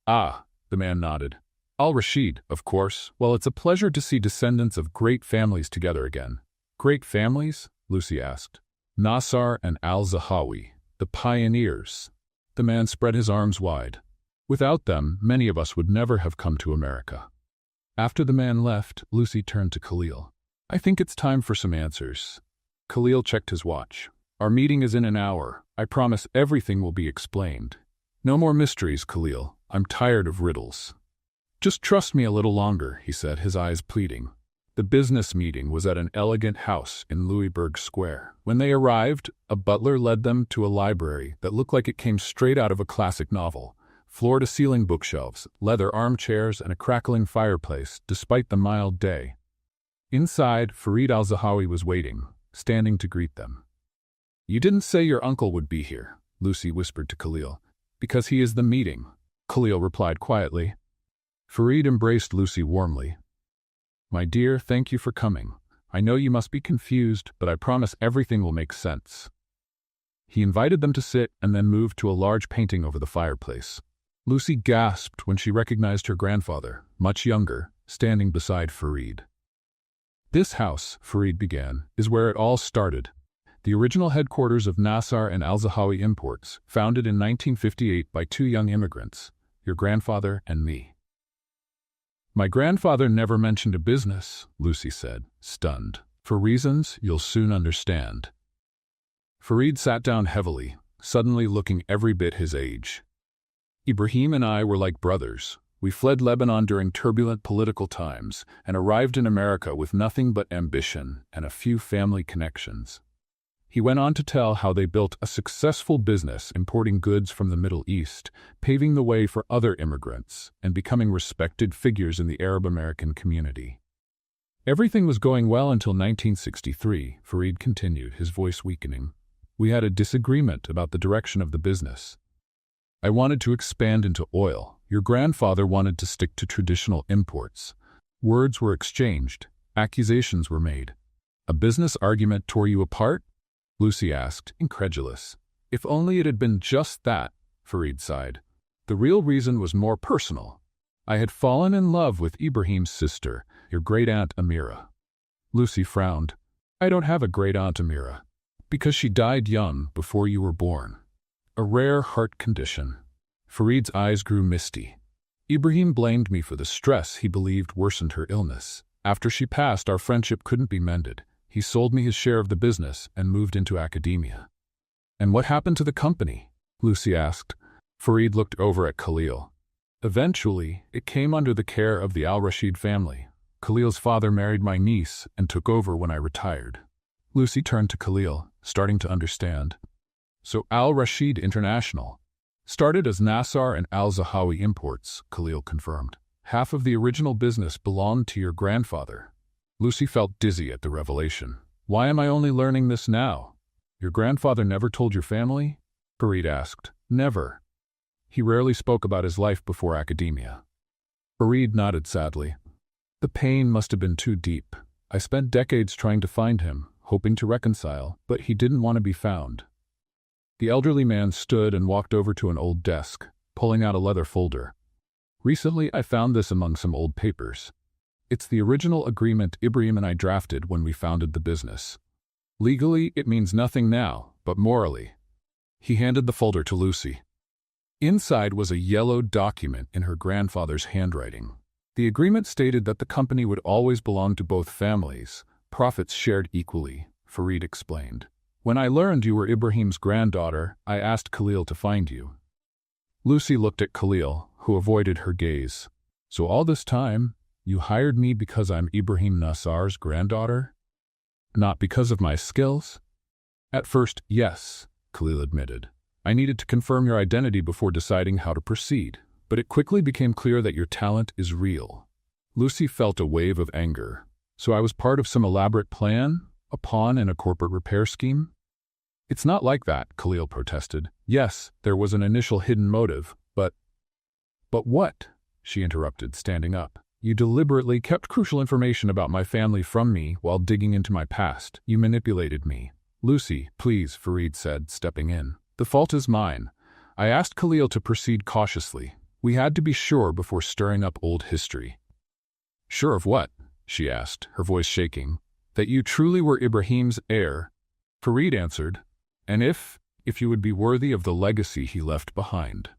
"Ah," the man nodded. "Al-Rashid, of course. Well, it's a pleasure to see descendants of great families together again." "Great families?" Lucy asked. "Nasser and al-Zahawi, the pioneers." The man spread his arms wide. "Without them, many of us would never have come to America." After the man left, Lucy turned to Khalil. "I think it's time for some answers." Khalil checked his watch. "Our meeting is in an hour. I promise everything will be explained." "No more mysteries, Khalil. I'm tired of riddles." "Just trust me a little longer," he said, his eyes pleading. The business meeting was at an elegant house in Louisburg Square. When they arrived, a butler led them to a library that looked like it came straight out of a classic novel. Floor-to-ceiling bookshelves, leather armchairs, and a crackling fireplace, despite the mild day. Inside, Farid al-Zahawi was waiting, standing to greet them. "You didn't say your uncle would be here," Lucy whispered to Khalil. "Because he is the meeting," Khalil replied quietly. Farid embraced Lucy warmly. "My dear, thank you for coming. I know you must be confused, but I promise everything will make sense." He invited them to sit and then moved to a large painting over the fireplace. Lucy gasped when she recognized her grandfather, much younger, standing beside Farid. "This house," Farid began, "is where it all started. The original headquarters of Nasser and al-Zahawi Imports, founded in 1958 by two young immigrants, your grandfather and me." "My grandfather never mentioned a business," Lucy said, stunned. "For reasons you'll soon understand." Farid sat down heavily, suddenly looking every bit his age. "Ibrahim and I were like brothers. We fled Lebanon during turbulent political times and arrived in America with nothing but ambition and a few family connections." He went on to tell how they built a successful business importing goods from the Middle East, paving the way for other immigrants, and becoming respected figures in the Arab-American community. "Everything was going well until 1963, Farid continued, his voice weakening. "We had a disagreement about the direction of the business. I wanted to expand into oil. Your grandfather wanted to stick to traditional imports. Words were exchanged. Accusations were made." "A business argument tore you apart?" Lucy asked, incredulous. "If only it had been just that," Farid sighed. "The real reason was more personal. I had fallen in love with Ibrahim's sister, your great-aunt Amira." Lucy frowned. "I don't have a great-aunt Amira. Because she died young, before you were born. A rare heart condition." Farid's eyes grew misty. "Ibrahim blamed me for the stress he believed worsened her illness. After she passed, our friendship couldn't be mended. He sold me his share of the business and moved into academia." "And what happened to the company?" Lucy asked. Farid looked over at Khalil. "Eventually, it came under the care of the al-Rashid family. Khalil's father married my niece and took over when I retired." Lucy turned to Khalil, starting to understand. So Al-Rashid International started as Nassar and Al-Zahawi Imports, Khalil confirmed. Half of the original business belonged to your grandfather. Lucy felt dizzy at the revelation. Why am I only learning this now? Your grandfather never told your family? Farid asked. Never. He rarely spoke about his life before academia. Farid nodded sadly. The pain must have been too deep. I spent decades trying to find him, hoping to reconcile, but he didn't want to be found. The elderly man stood and walked over to an old desk, pulling out a leather folder. Recently, I found this among some old papers. It's the original agreement Ibrahim and I drafted when we founded the business. Legally, it means nothing now, but morally. He handed the folder to Lucy. Inside was a yellowed document in her grandfather's handwriting. The agreement stated that the company would always belong to both families, profits shared equally, Farid explained. When I learned you were Ibrahim's granddaughter, I asked Khalil to find you. Lucy looked at Khalil, who avoided her gaze. So all this time, you hired me because I'm Ibrahim Nassar's granddaughter? Not because of my skills? At first, yes, Khalil admitted. I needed to confirm your identity before deciding how to proceed, but it quickly became clear that your talent is real. Lucy felt a wave of anger. So I was part of some elaborate plan? A pawn in a corporate repair scheme? It's not like that, Khalil protested. Yes, there was an initial hidden motive, but... But what? She interrupted, standing up. You deliberately kept crucial information about my family from me while digging into my past. You manipulated me. Lucy, please, Farid said, stepping in. The fault is mine. I asked Khalil to proceed cautiously. We had to be sure before stirring up old history. Sure of what? She asked, her voice shaking. That you truly were Ibrahim's heir. Farid answered, and if you would be worthy of the legacy he left behind.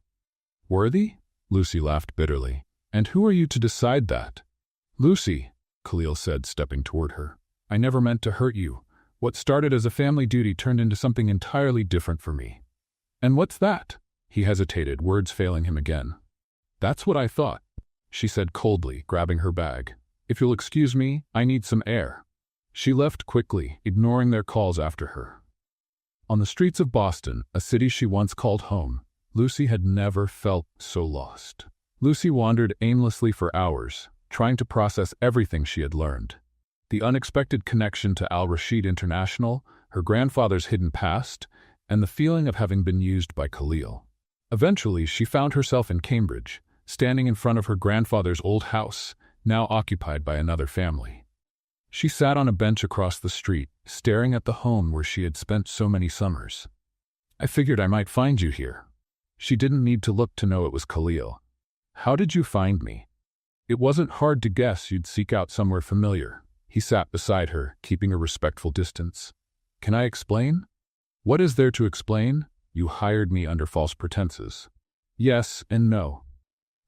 Worthy? Lucy laughed bitterly. And who are you to decide that? Lucy, Khalil said, stepping toward her. I never meant to hurt you. What started as a family duty turned into something entirely different for me. And what's that? He hesitated, words failing him again. That's what I thought, she said coldly, grabbing her bag. If you'll excuse me, I need some air. She left quickly, ignoring their calls after her. On the streets of Boston, a city she once called home, Lucy had never felt so lost. Lucy wandered aimlessly for hours, trying to process everything she had learned. The unexpected connection to Al-Rashid International, her grandfather's hidden past, and the feeling of having been used by Khalil. Eventually, she found herself in Cambridge, standing in front of her grandfather's old house, now occupied by another family. She sat on a bench across the street, staring at the home where she had spent so many summers. I figured I might find you here. She didn't need to look to know it was Khalil. How did you find me? It wasn't hard to guess you'd seek out somewhere familiar. He sat beside her, keeping a respectful distance. Can I explain? What is there to explain? You hired me under false pretenses. Yes and no.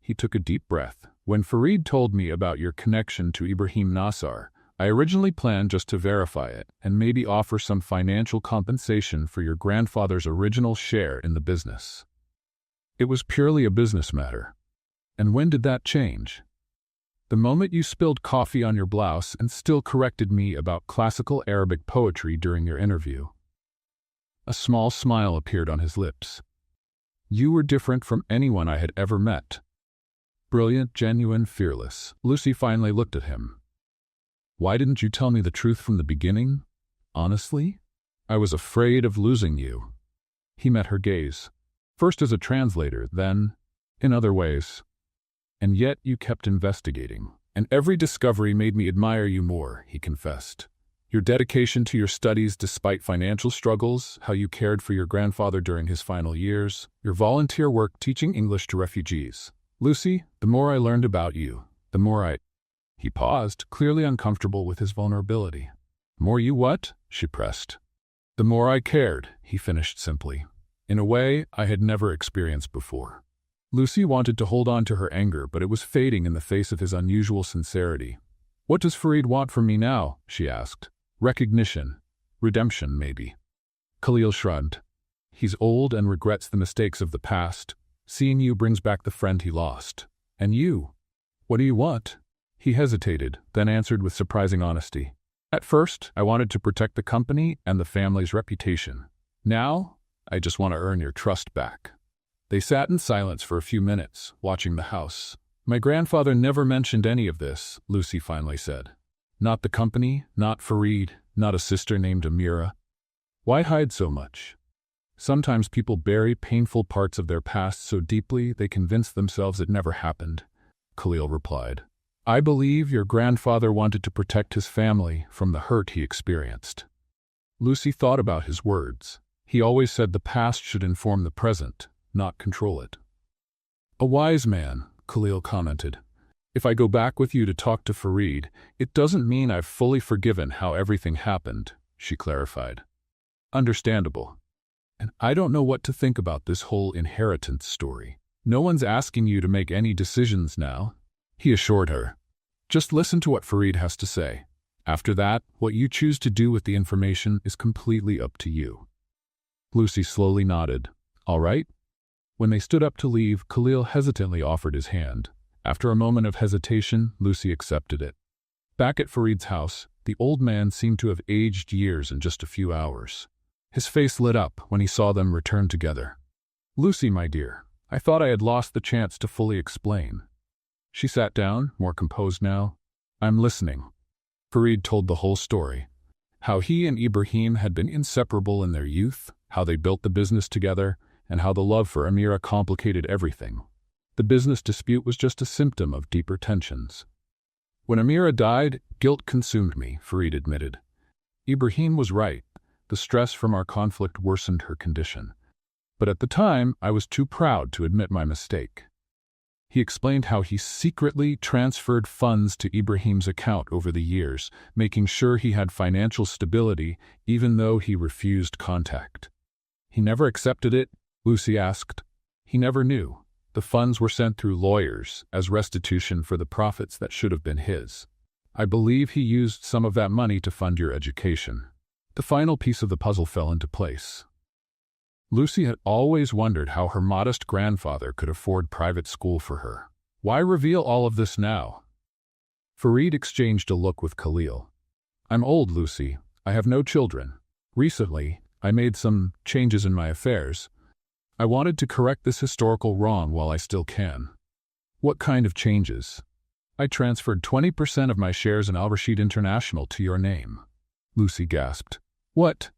He took a deep breath. When Farid told me about your connection to Ibrahim Nassar, I originally planned just to verify it and maybe offer some financial compensation for your grandfather's original share in the business. It was purely a business matter. And when did that change? The moment you spilled coffee on your blouse and still corrected me about classical Arabic poetry during your interview. A small smile appeared on his lips. You were different from anyone I had ever met. Brilliant, genuine, fearless. Lucy finally looked at him. Why didn't you tell me the truth from the beginning? Honestly? I was afraid of losing you. He met her gaze. First as a translator, then in other ways. And yet you kept investigating. And every discovery made me admire you more, he confessed. Your dedication to your studies despite financial struggles, how you cared for your grandfather during his final years, your volunteer work teaching English to refugees. Lucy, the more I learned about you, the more I... He paused, clearly uncomfortable with his vulnerability. More you what? She pressed. The more I cared, he finished simply. In a way I had never experienced before. Lucy wanted to hold on to her anger, but it was fading in the face of his unusual sincerity. What does Farid want from me now? She asked. Recognition. Redemption, maybe. Khalil shrugged. He's old and regrets the mistakes of the past. Seeing you brings back the friend he lost. And you? What do you want? He hesitated, then answered with surprising honesty. At first, I wanted to protect the company and the family's reputation. Now, I just want to earn your trust back." They sat in silence for a few minutes, watching the house. "My grandfather never mentioned any of this," Lucy finally said. "Not the company, not Farid, not a sister named Amira. Why hide so much?" "Sometimes people bury painful parts of their past so deeply they convince themselves it never happened," Khalil replied. "I believe your grandfather wanted to protect his family from the hurt he experienced." Lucy thought about his words. He always said the past should inform the present, not control it. "A wise man," Khalil commented. "If I go back with you to talk to Farid, it doesn't mean I've fully forgiven how everything happened," she clarified. "Understandable. And I don't know what to think about this whole inheritance story. No one's asking you to make any decisions now," he assured her. "Just listen to what Farid has to say. After that, what you choose to do with the information is completely up to you." Lucy slowly nodded. "All right." When they stood up to leave, Khalil hesitantly offered his hand. After a moment of hesitation, Lucy accepted it. Back at Farid's house, the old man seemed to have aged years in just a few hours. His face lit up when he saw them return together. "Lucy, my dear, I thought I had lost the chance to fully explain." She sat down, more composed now. "I'm listening." Farid told the whole story. How he and Ibrahim had been inseparable in their youth, how they built the business together, and how the love for Amira complicated everything. The business dispute was just a symptom of deeper tensions. "When Amira died, guilt consumed me," Farid admitted. "Ibrahim was right. The stress from our conflict worsened her condition. But at the time, I was too proud to admit my mistake." He explained how he secretly transferred funds to Ibrahim's account over the years, making sure he had financial stability even though he refused contact. "He never accepted it?" Lucy asked. "He never knew. The funds were sent through lawyers as restitution for the profits that should have been his. I believe he used some of that money to fund your education." The final piece of the puzzle fell into place. Lucy had always wondered how her modest grandfather could afford private school for her. Why reveal all of this now? Farid exchanged a look with Khalil. "I'm old, Lucy. I have no children. Recently, I made some changes in my affairs. I wanted to correct this historical wrong while I still can." "What kind of changes?" "I transferred 20% of my shares in Al Rashid International to your name." Lucy gasped. "What?"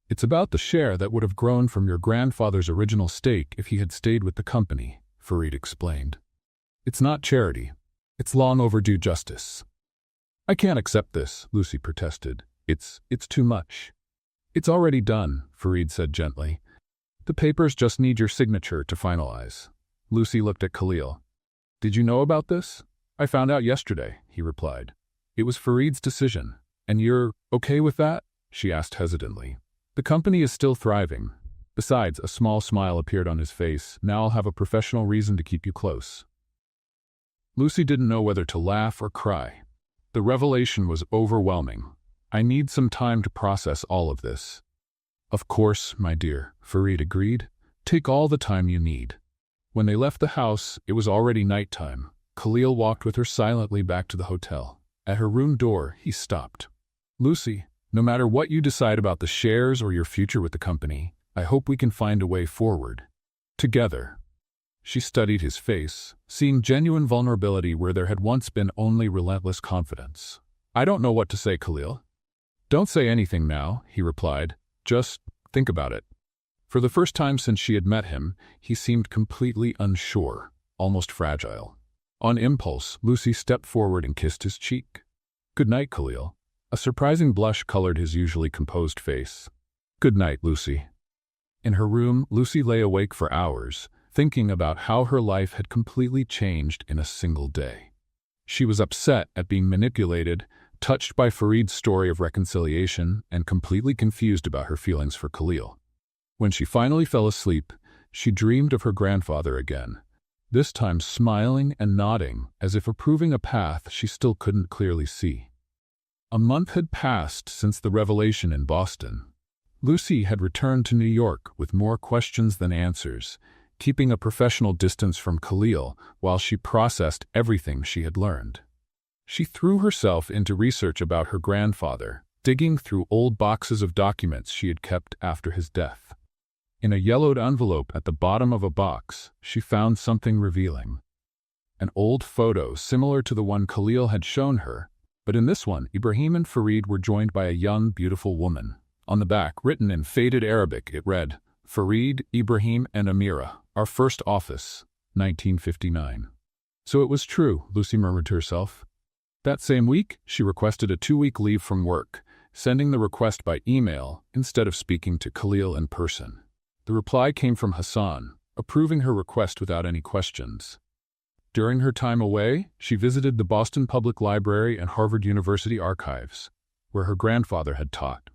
"It's about the share that would have grown from your grandfather's original stake if he had stayed with the company," Farid explained. "It's not charity. It's long overdue justice." "I can't accept this," Lucy protested. It's too much." "It's already done," Farid said gently. "The papers just need your signature to finalize." Lucy looked at Khalil. "Did you know about this?" "I found out yesterday," he replied. "It was Farid's decision. And you're okay with that?" she asked hesitantly. "The company is still thriving. Besides," a small smile appeared on his face, "now I'll have a professional reason to keep you close." Lucy didn't know whether to laugh or cry. The revelation was overwhelming. "I need some time to process all of this." "Of course, my dear," Farid agreed. "Take all the time you need." When they left the house, it was already nighttime. Khalil walked with her silently back to the hotel. At her room door, he stopped. "Lucy, no matter what you decide about the shares or your future with the company, I hope we can find a way forward. Together." She studied his face, seeing genuine vulnerability where there had once been only relentless confidence. "I don't know what to say, Khalil." "Don't say anything now," he replied. "Just think about it." For the first time since she had met him, he seemed completely unsure, almost fragile. On impulse, Lucy stepped forward and kissed his cheek. "Good night, Khalil." A surprising blush colored his usually composed face. "Good night, Lucy." In her room, Lucy lay awake for hours, thinking about how her life had completely changed in a single day. She was upset at being manipulated, touched by Farid's story of reconciliation, and completely confused about her feelings for Khalil. When she finally fell asleep, she dreamed of her grandfather again, this time smiling and nodding as if approving a path she still couldn't clearly see. A month had passed since the revelation in Boston. Lucy had returned to New York with more questions than answers, keeping a professional distance from Khalil while she processed everything she had learned. She threw herself into research about her grandfather, digging through old boxes of documents she had kept after his death. In a yellowed envelope at the bottom of a box, she found something revealing. An old photo similar to the one Khalil had shown her, but in this one, Ibrahim and Farid were joined by a young, beautiful woman. On the back, written in faded Arabic, it read, "Farid, Ibrahim, and Amira, our first office, 1959. So it was true, Lucy murmured to herself. That same week, she requested a 2-week leave from work, sending the request by email instead of speaking to Khalil in person. The reply came from Hassan, approving her request without any questions. During her time away, she visited the Boston Public Library and Harvard University archives, where her grandfather had taught.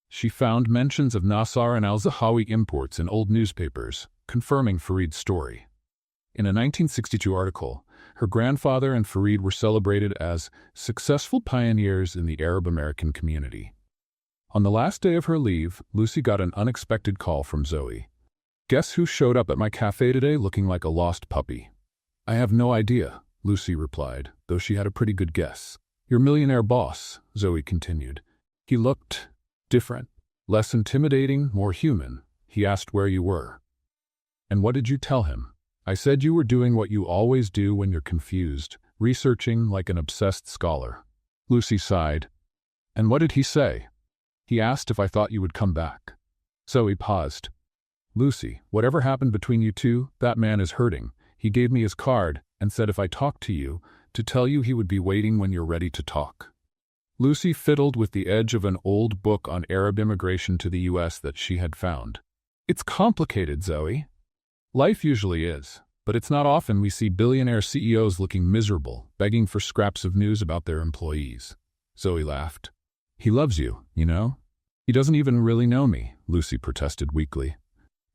She found mentions of Nasser and al-Zahawi imports in old newspapers, confirming Farid's story. In a 1962 article, her grandfather and Farid were celebrated as successful pioneers in the Arab American community. On the last day of her leave, Lucy got an unexpected call from Zoe. "Guess who showed up at my cafe today looking like a lost puppy?" "I have no idea," Lucy replied, though she had a pretty good guess. "Your millionaire boss," Zoe continued. "He looked different, less intimidating, more human. He asked where you were." "And what did you tell him?" "I said you were doing what you always do when you're confused, researching like an obsessed scholar." Lucy sighed. "And what did he say?" "He asked if I thought you would come back." Zoe paused. "Lucy, whatever happened between you two, that man is hurting. He gave me his card and said if I talked to you, to tell you he would be waiting when you're ready to talk." Lucy fiddled with the edge of an old book on Arab immigration to the U.S. that she had found. "It's complicated, Zoe." "Life usually is, but it's not often we see billionaire CEOs looking miserable, begging for scraps of news about their employees." Zoe laughed. "He loves you, you know?" "He doesn't even really know me," Lucy protested weakly.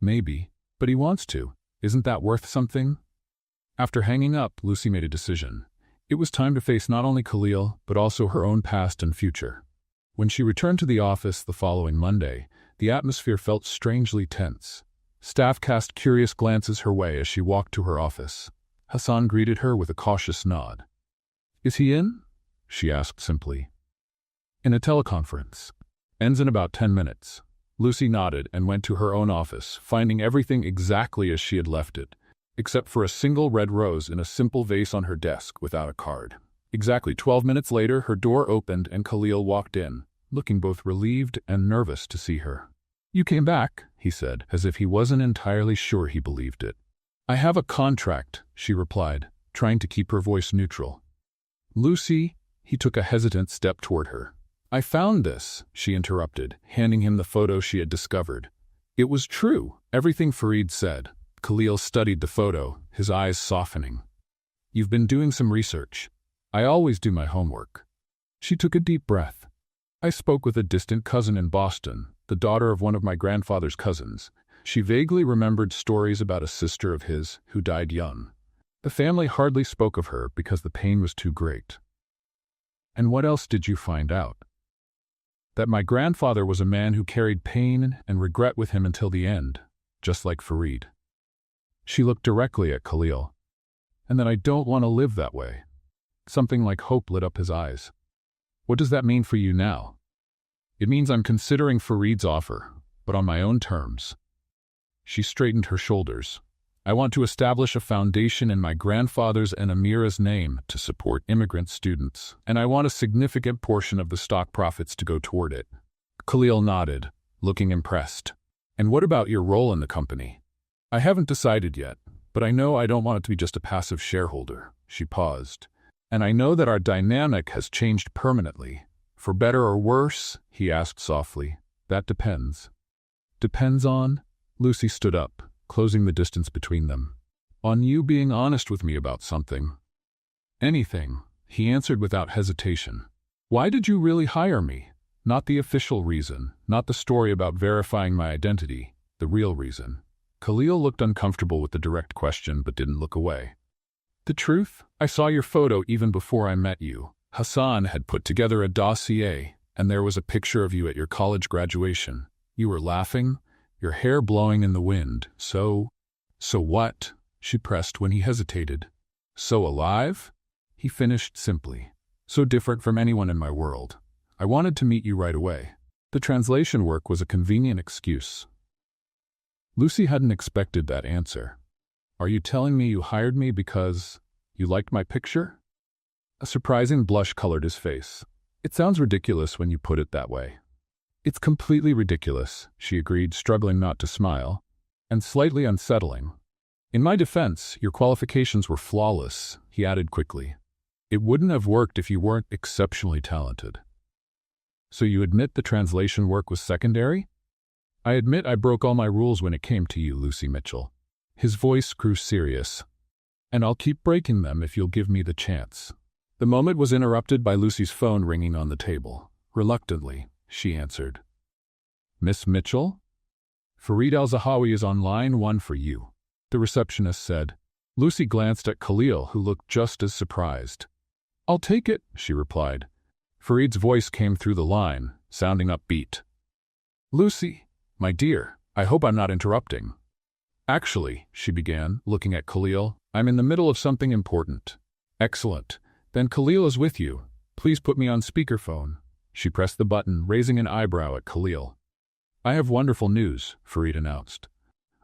"Maybe, but he wants to. Isn't that worth something?" After hanging up, Lucy made a decision. It was time to face not only Khalil, but also her own past and future. When she returned to the office the following Monday, the atmosphere felt strangely tense. Staff cast curious glances her way as she walked to her office. Hassan greeted her with a cautious nod. "Is he in?" she asked simply. "In a teleconference. Ends in about 10 minutes. Lucy nodded and went to her own office, finding everything exactly as she had left it, except for a single red rose in a simple vase on her desk without a card. Exactly 12 minutes later, her door opened and Khalil walked in, looking both relieved and nervous to see her. "You came back," he said, as if he wasn't entirely sure he believed it. "I have a contract," she replied, trying to keep her voice neutral. "Lucy," he took a hesitant step toward her. "I found this," she interrupted, handing him the photo she had discovered. It was true, everything Farid said. Khalil studied the photo, his eyes softening. "You've been doing some research." "I always do my homework." She took a deep breath. "I spoke with a distant cousin in Boston, the daughter of one of my grandfather's cousins. She vaguely remembered stories about a sister of his who died young. The family hardly spoke of her because the pain was too great." "And what else did you find out?" "That my grandfather was a man who carried pain and regret with him until the end, just like Farid." She looked directly at Khalil. "And that I don't want to live that way." Something like hope lit up his eyes. "What does that mean for you now?" "It means I'm considering Farid's offer, but on my own terms." She straightened her shoulders. "I want to establish a foundation in my grandfather's and Amira's name to support immigrant students, and I want a significant portion of the stock profits to go toward it." Khalil nodded, looking impressed. "And what about your role in the company?" "I haven't decided yet, but I know I don't want it to be just a passive shareholder." She paused. "And I know that our dynamic has changed permanently. For better or worse?" he asked softly. "That depends." "Depends on?" Lucy stood up, closing the distance between them. "On you being honest with me about something." "Anything," he answered without hesitation. "Why did you really hire me? Not the official reason, not the story about verifying my identity, the real reason." Khalil looked uncomfortable with the direct question but didn't look away. "The truth? I saw your photo even before I met you. Hassan had put together a dossier, and there was a picture of you at your college graduation. You were laughing, your hair blowing in the wind. So what?" she pressed when he hesitated. "So alive?" he finished simply. "So different from anyone in my world. I wanted to meet you right away." The translation work was a convenient excuse. Lucy hadn't expected that answer. Are you telling me you hired me because you liked my picture? A surprising blush colored his face. It sounds ridiculous when you put it that way. It's completely ridiculous, she agreed, struggling not to smile, and slightly unsettling. In my defense, your qualifications were flawless, he added quickly. It wouldn't have worked if you weren't exceptionally talented. So you admit the translation work was secondary? I admit I broke all my rules when it came to you, Lucy Mitchell. His voice grew serious. And I'll keep breaking them if you'll give me the chance. The moment was interrupted by Lucy's phone ringing on the table. Reluctantly, she answered. Miss Mitchell? Fareed Al-Zahawi is on line 1 for you, the receptionist said. Lucy glanced at Khalil, who looked just as surprised. I'll take it, she replied. Fareed's voice came through the line, sounding upbeat. Lucy, my dear, I hope I'm not interrupting. Actually, she began, looking at Khalil, I'm in the middle of something important. Excellent. Then Khalil is with you. Please put me on speakerphone. She pressed the button, raising an eyebrow at Khalil. I have wonderful news, Fareed announced.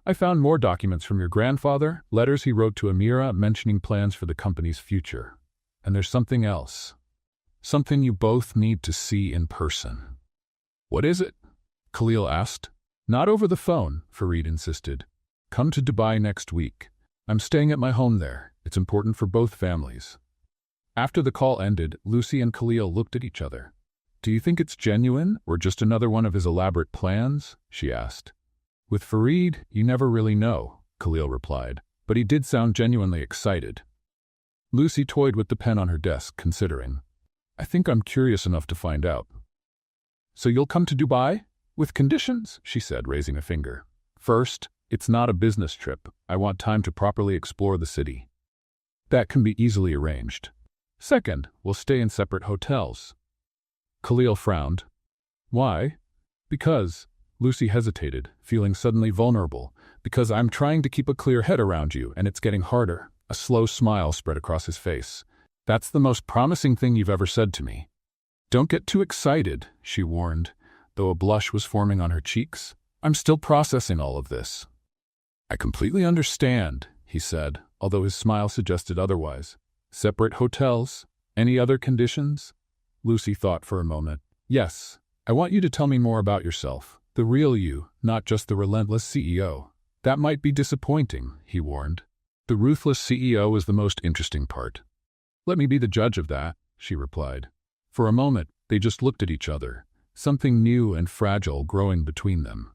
I found more documents from your grandfather, letters he wrote to Amira mentioning plans for the company's future. And there's something else. Something you both need to see in person. What is it? Khalil asked. Not over the phone, Fareed insisted. Come to Dubai next week. I'm staying at my home there. It's important for both families. After the call ended, Lucy and Khalil looked at each other. Do you think it's genuine, or just another one of his elaborate plans? She asked. With Fareed, you never really know, Khalil replied, but he did sound genuinely excited. Lucy toyed with the pen on her desk, considering. I think I'm curious enough to find out. So you'll come to Dubai? With conditions, she said, raising a finger. First, it's not a business trip. I want time to properly explore the city. That can be easily arranged. Second, we'll stay in separate hotels. Khalil frowned. Why? Because, Lucy hesitated, feeling suddenly vulnerable. Because I'm trying to keep a clear head around you, and it's getting harder. A slow smile spread across his face. That's the most promising thing you've ever said to me. Don't get too excited, she warned, though a blush was forming on her cheeks. I'm still processing all of this. I completely understand, he said, although his smile suggested otherwise. Separate hotels? Any other conditions? Lucy thought for a moment. Yes, I want you to tell me more about yourself. The real you, not just the relentless CEO. That might be disappointing, he warned. The ruthless CEO is the most interesting part. Let me be the judge of that, she replied. For a moment, they just looked at each other, something new and fragile growing between them.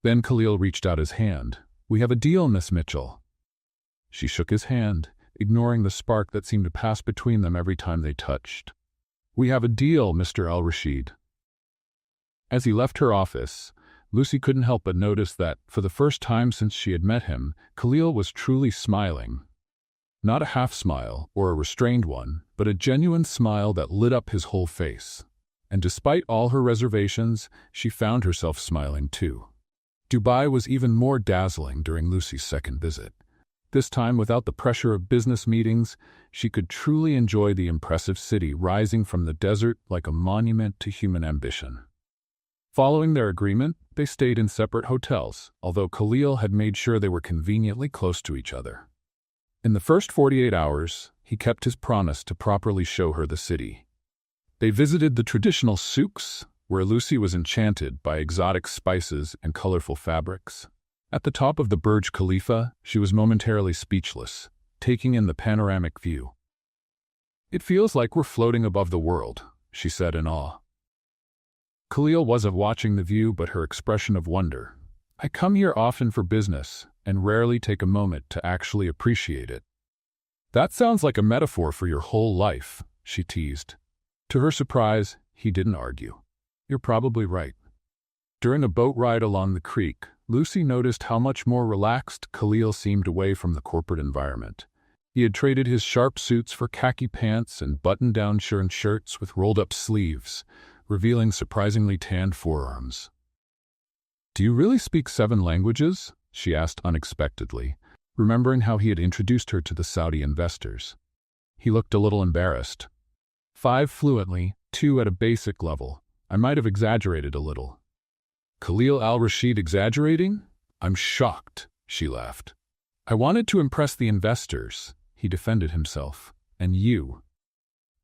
Then Khalil reached out his hand. We have a deal, Miss Mitchell. She shook his hand, ignoring the spark that seemed to pass between them every time they touched. We have a deal, Mr. Al-Rashid. As he left her office, Lucy couldn't help but notice that, for the first time since she had met him, Khalil was truly smiling. Not a half-smile or a restrained one, but a genuine smile that lit up his whole face. And despite all her reservations, she found herself smiling too. Dubai was even more dazzling during Lucy's second visit. This time, without the pressure of business meetings, she could truly enjoy the impressive city rising from the desert like a monument to human ambition. Following their agreement, they stayed in separate hotels, although Khalil had made sure they were conveniently close to each other. In the first 48 hours, he kept his promise to properly show her the city. They visited the traditional souks, where Lucy was enchanted by exotic spices and colorful fabrics. At the top of the Burj Khalifa, she was momentarily speechless, taking in the panoramic view. It feels like we're floating above the world, she said in awe. Khalil wasn't watching the view but her expression of wonder. I come here often for business and rarely take a moment to actually appreciate it. That sounds like a metaphor for your whole life, she teased. To her surprise, he didn't argue. You're probably right. During a boat ride along the creek, Lucy noticed how much more relaxed Khalil seemed away from the corporate environment. He had traded his sharp suits for khaki pants and button-down shirts with rolled-up sleeves, revealing surprisingly tanned forearms. Do you really speak 7 languages? She asked unexpectedly, remembering how he had introduced her to the Saudi investors. He looked a little embarrassed. 5 fluently, 2 at a basic level. I might have exaggerated a little. Khalil Al-Rashid exaggerating? I'm shocked, she laughed. I wanted to impress the investors, he defended himself. And you?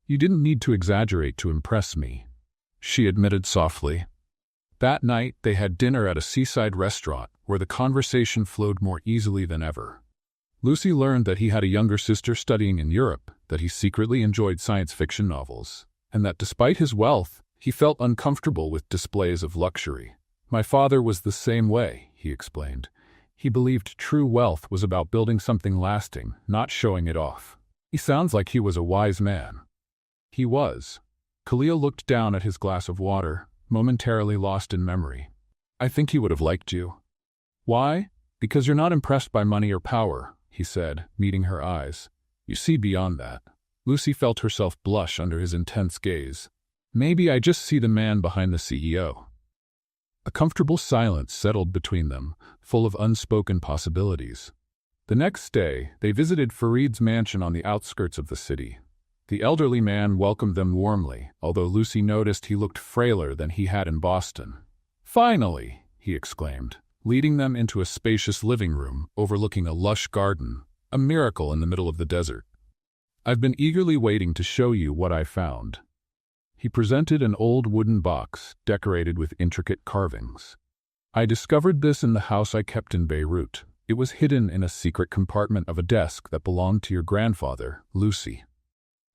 You didn't need to exaggerate to impress me, she admitted softly. That night, they had dinner at a seaside restaurant where the conversation flowed more easily than ever. Lucy learned that he had a younger sister studying in Europe, that he secretly enjoyed science fiction novels, and that despite his wealth, he felt uncomfortable with displays of luxury. My father was the same way, he explained. He believed true wealth was about building something lasting, not showing it off. He sounds like he was a wise man. He was. Khalil looked down at his glass of water, momentarily lost in memory. I think he would have liked you. Why? Because you're not impressed by money or power, he said, meeting her eyes. You see beyond that. Lucy felt herself blush under his intense gaze. Maybe I just see the man behind the CEO. A comfortable silence settled between them, full of unspoken possibilities. The next day, they visited Farid's mansion on the outskirts of the city. The elderly man welcomed them warmly, although Lucy noticed he looked frailer than he had in Boston. Finally, he exclaimed, leading them into a spacious living room overlooking a lush garden, a miracle in the middle of the desert. I've been eagerly waiting to show you what I found. He presented an old wooden box decorated with intricate carvings. I discovered this in the house I kept in Beirut. It was hidden in a secret compartment of a desk that belonged to your grandfather, Lucy.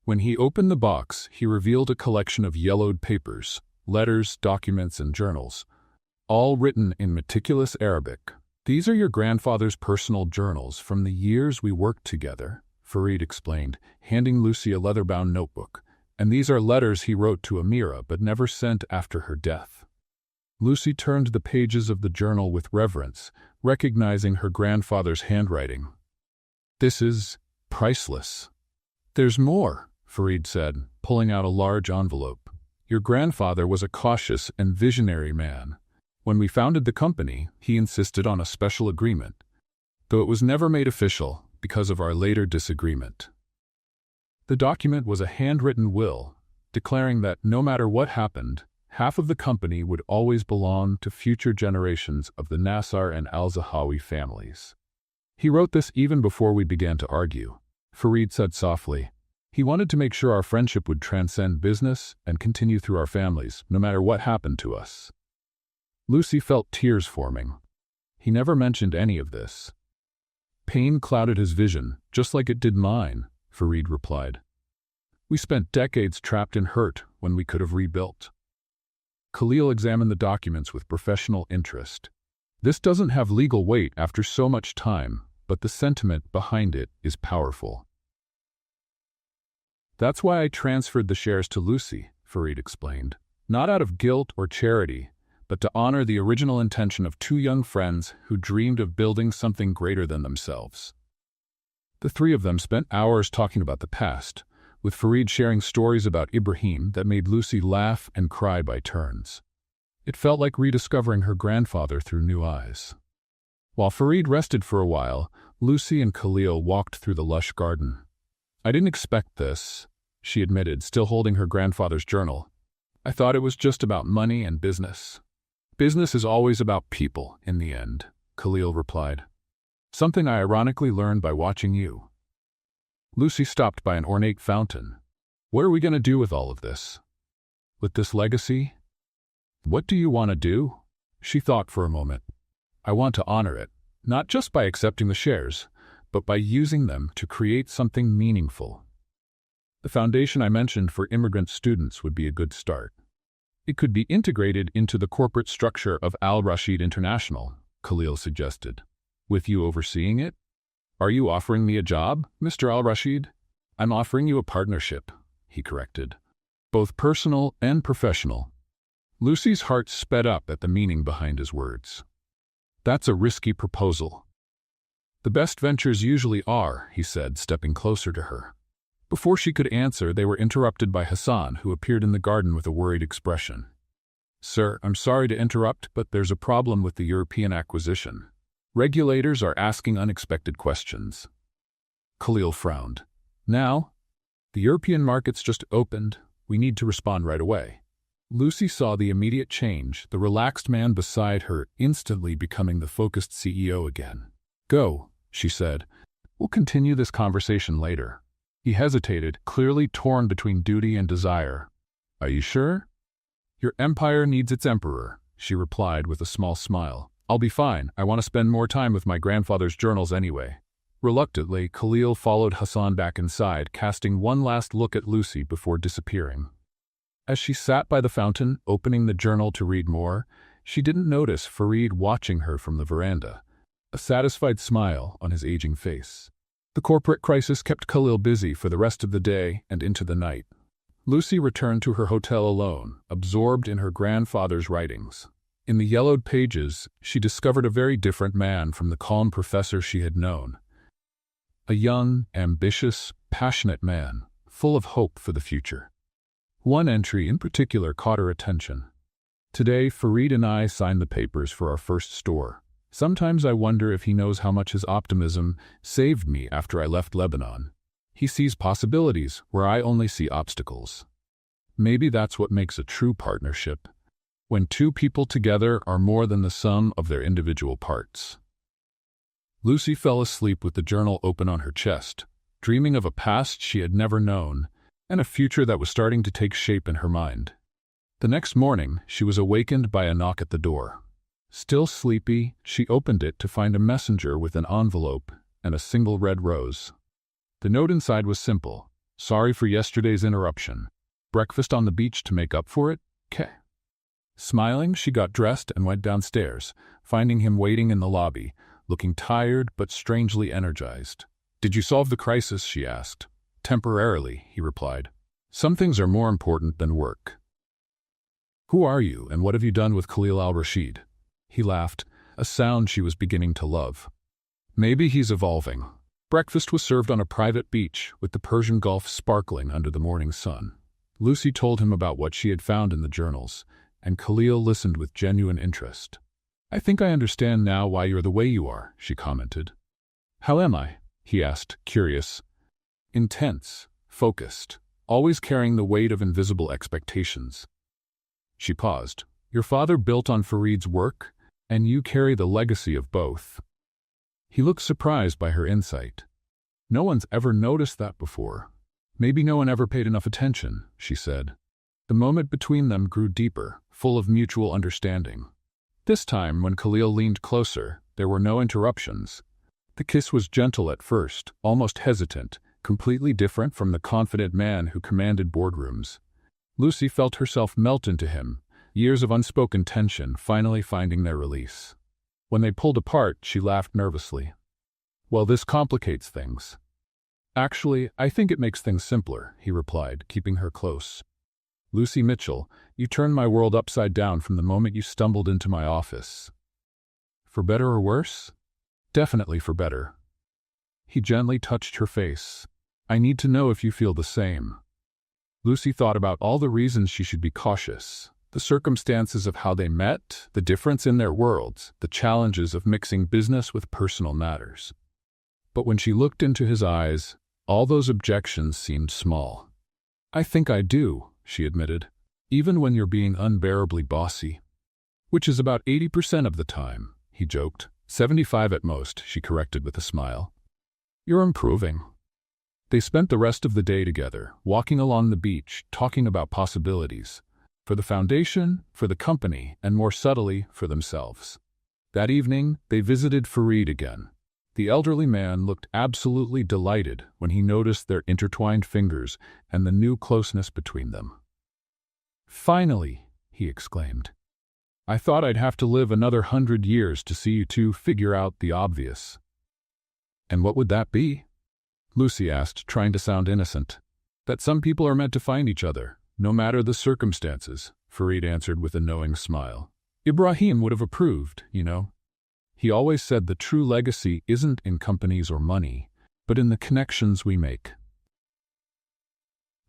When he opened the box, he revealed a collection of yellowed papers, letters, documents, and journals, all written in meticulous Arabic. These are your grandfather's personal journals from the years we worked together, Farid explained, handing Lucy a leather-bound notebook. And these are letters he wrote to Amira but never sent after her death. Lucy turned the pages of the journal with reverence, recognizing her grandfather's handwriting. This is priceless. There's more, Farid said, pulling out a large envelope. Your grandfather was a cautious and visionary man. When we founded the company, he insisted on a special agreement, though it was never made official because of our later disagreement. The document was a handwritten will, declaring that no matter what happened, half of the company would always belong to future generations of the Nassar and al-Zahawi families. He wrote this even before we began to argue, Farid said softly. He wanted to make sure our friendship would transcend business and continue through our families, no matter what happened to us. Lucy felt tears forming. He never mentioned any of this. Pain clouded his vision, just like it did mine, Farid replied. We spent decades trapped in hurt when we could have rebuilt. Khalil examined the documents with professional interest. This doesn't have legal weight after so much time, but the sentiment behind it is powerful. That's why I transferred the shares to Lucy, Farid explained. Not out of guilt or charity, but to honor the original intention of two young friends who dreamed of building something greater than themselves. The three of them spent hours talking about the past, with Farid sharing stories about Ibrahim that made Lucy laugh and cry by turns. It felt like rediscovering her grandfather through new eyes. While Farid rested for a while, Lucy and Khalil walked through the lush garden. I didn't expect this, she admitted, still holding her grandfather's journal. I thought it was just about money and business. Business is always about people, in the end, Khalil replied. Something I ironically learned by watching you. Lucy stopped by an ornate fountain. What are we going to do with all of this? With this legacy? What do you want to do? She thought for a moment. I want to honor it, not just by accepting the shares, but by using them to create something meaningful. The foundation I mentioned for immigrant students would be a good start. It could be integrated into the corporate structure of Al Rashid International, Khalil suggested. With you overseeing it? Are you offering me a job, Mr. Al Rashid? I'm offering you a partnership, he corrected. Both personal and professional. Lucy's heart sped up at the meaning behind his words. That's a risky proposal. The best ventures usually are, he said, stepping closer to her. Before she could answer, they were interrupted by Hassan, who appeared in the garden with a worried expression. Sir, I'm sorry to interrupt, but there's a problem with the European acquisition. Regulators are asking unexpected questions. Khalil frowned. Now? The European markets just opened. We need to respond right away. Lucy saw the immediate change, the relaxed man beside her instantly becoming the focused CEO again. "Go," she said. "We'll continue this conversation later." He hesitated, clearly torn between duty and desire. "Are you sure?" "Your empire needs its emperor," she replied with a small smile. "I'll be fine. I want to spend more time with my grandfather's journals anyway." Reluctantly, Khalil followed Hassan back inside, casting one last look at Lucy before disappearing. As she sat by the fountain, opening the journal to read more, she didn't notice Farid watching her from the veranda, a satisfied smile on his aging face. The corporate crisis kept Khalil busy for the rest of the day and into the night. Lucy returned to her hotel alone, absorbed in her grandfather's writings. In the yellowed pages, she discovered a very different man from the calm professor she had known. A young, ambitious, passionate man, full of hope for the future. One entry in particular caught her attention. "Today, Farid and I signed the papers for our first store. Sometimes I wonder if he knows how much his optimism saved me after I left Lebanon. He sees possibilities where I only see obstacles. Maybe that's what makes a true partnership, when two people together are more than the sum of their individual parts." Lucy fell asleep with the journal open on her chest, dreaming of a past she had never known, and a future that was starting to take shape in her mind. The next morning, she was awakened by a knock at the door. Still sleepy, she opened it to find a messenger with an envelope and a single red rose. The note inside was simple. "Sorry for yesterday's interruption. Breakfast on the beach to make up for it? K." Smiling, she got dressed and went downstairs, finding him waiting in the lobby, looking tired but strangely energized. "Did you solve the crisis?" she asked. "Temporarily," he replied. "Some things are more important than work." "Who are you, and what have you done with Khalil al-Rashid?" He laughed, a sound she was beginning to love. "Maybe he's evolving." Breakfast was served on a private beach, with the Persian Gulf sparkling under the morning sun. Lucy told him about what she had found in the journals, and Khalil listened with genuine interest. "I think I understand now why you're the way you are," she commented. "How am I?" he asked, curious. "Intense, focused, always carrying the weight of invisible expectations." She paused. "Your father built on Farid's work, and you carry the legacy of both." He looked surprised by her insight. "No one's ever noticed that before." "Maybe no one ever paid enough attention," she said. The moment between them grew deeper, full of mutual understanding. This time, when Khalil leaned closer, there were no interruptions. The kiss was gentle at first, almost hesitant, completely different from the confident man who commanded boardrooms. Lucy felt herself melt into him, years of unspoken tension finally finding their release. When they pulled apart, she laughed nervously. "Well, this complicates things." "Actually, I think it makes things simpler," he replied, keeping her close. "Lucy Mitchell, you turned my world upside down from the moment you stumbled into my office." "For better or worse?" "Definitely for better." He gently touched her face. "I need to know if you feel the same." Lucy thought about all the reasons she should be cautious. The circumstances of how they met, the difference in their worlds, the challenges of mixing business with personal matters. But when she looked into his eyes, all those objections seemed small. "I think I do," she admitted, "even when you're being unbearably bossy." "Which is about 80% of the time," he joked. 75 at most, she corrected with a smile. "You're improving." They spent the rest of the day together, walking along the beach, talking about possibilities. For the foundation, for the company, and more subtly, for themselves. That evening, they visited Farid again. The elderly man looked absolutely delighted when he noticed their intertwined fingers and the new closeness between them. "Finally," he exclaimed. "I thought I'd have to live another 100 years to see you two figure out the obvious." "And what would that be?" Lucy asked, trying to sound innocent. "That some people are meant to find each other, no matter the circumstances," Farid answered with a knowing smile. "Ibrahim would have approved, you know. He always said the true legacy isn't in companies or money, but in the connections we make."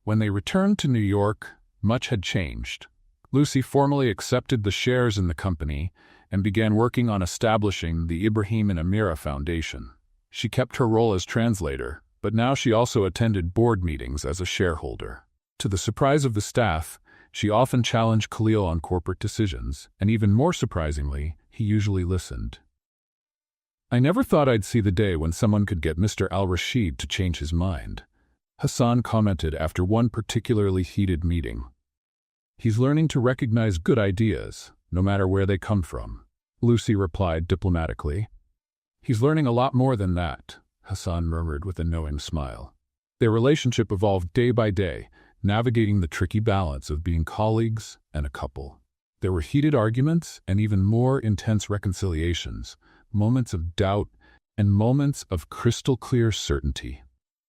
When they returned to New York, much had changed. Lucy formally accepted the shares in the company and began working on establishing the Ibrahim and Amira Foundation. She kept her role as translator, but now she also attended board meetings as a shareholder. To the surprise of the staff, She often challenged Khalil on corporate decisions, and even more surprisingly, he usually listened. "I never thought I'd see the day when someone could get Mr. Al-Rashid to change his mind," Hassan commented after one particularly heated meeting. "He's learning to recognize good ideas, no matter where they come from," Lucy replied diplomatically. "He's learning a lot more than that," Hassan murmured with a knowing smile. Their relationship evolved day by day, navigating the tricky balance of being colleagues and a couple. There were heated arguments and even more intense reconciliations, moments of doubt and moments of crystal-clear certainty.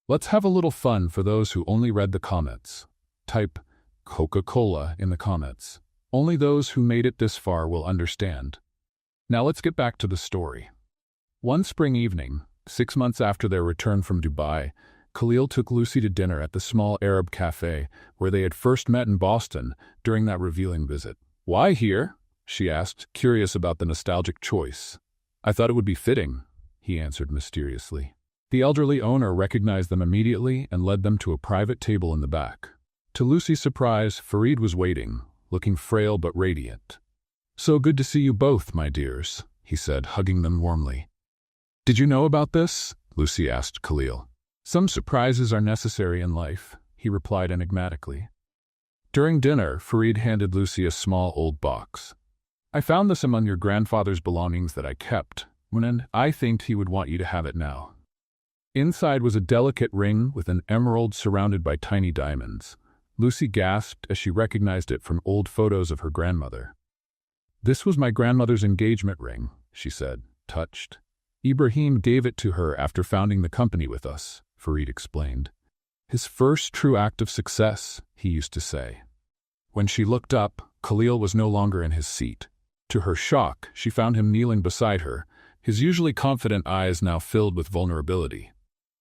Let's have a little fun for those who only read the comments. Type Coca-Cola in the comments. Only those who made it this far will understand. Now let's get back to the story. One spring evening, 6 months after their return from Dubai, Khalil took Lucy to dinner at the small Arab cafe where they had first met in Boston during that revealing visit. "Why here?" she asked, curious about the nostalgic choice. "I thought it would be fitting," he answered mysteriously. The elderly owner recognized them immediately and led them to a private table in the back. To Lucy's surprise, Farid was waiting, looking frail but radiant. "So good to see you both, my dears," he said, hugging them warmly. "Did you know about this?" Lucy asked Khalil. "Some surprises are necessary in life," he replied enigmatically. During dinner, Farid handed Lucy a small old box. "I found this among your grandfather's belongings that I kept, and I think he would want you to have it now." Inside was a delicate ring with an emerald surrounded by tiny diamonds. Lucy gasped as she recognized it from old photos of her grandmother. "This was my grandmother's engagement ring," she said, touched. "Ibrahim gave it to her after founding the company with us," Farid explained. "His first true act of success," he used to say. When she looked up, Khalil was no longer in his seat. To her shock, she found him kneeling beside her, his usually confident eyes now filled with vulnerability.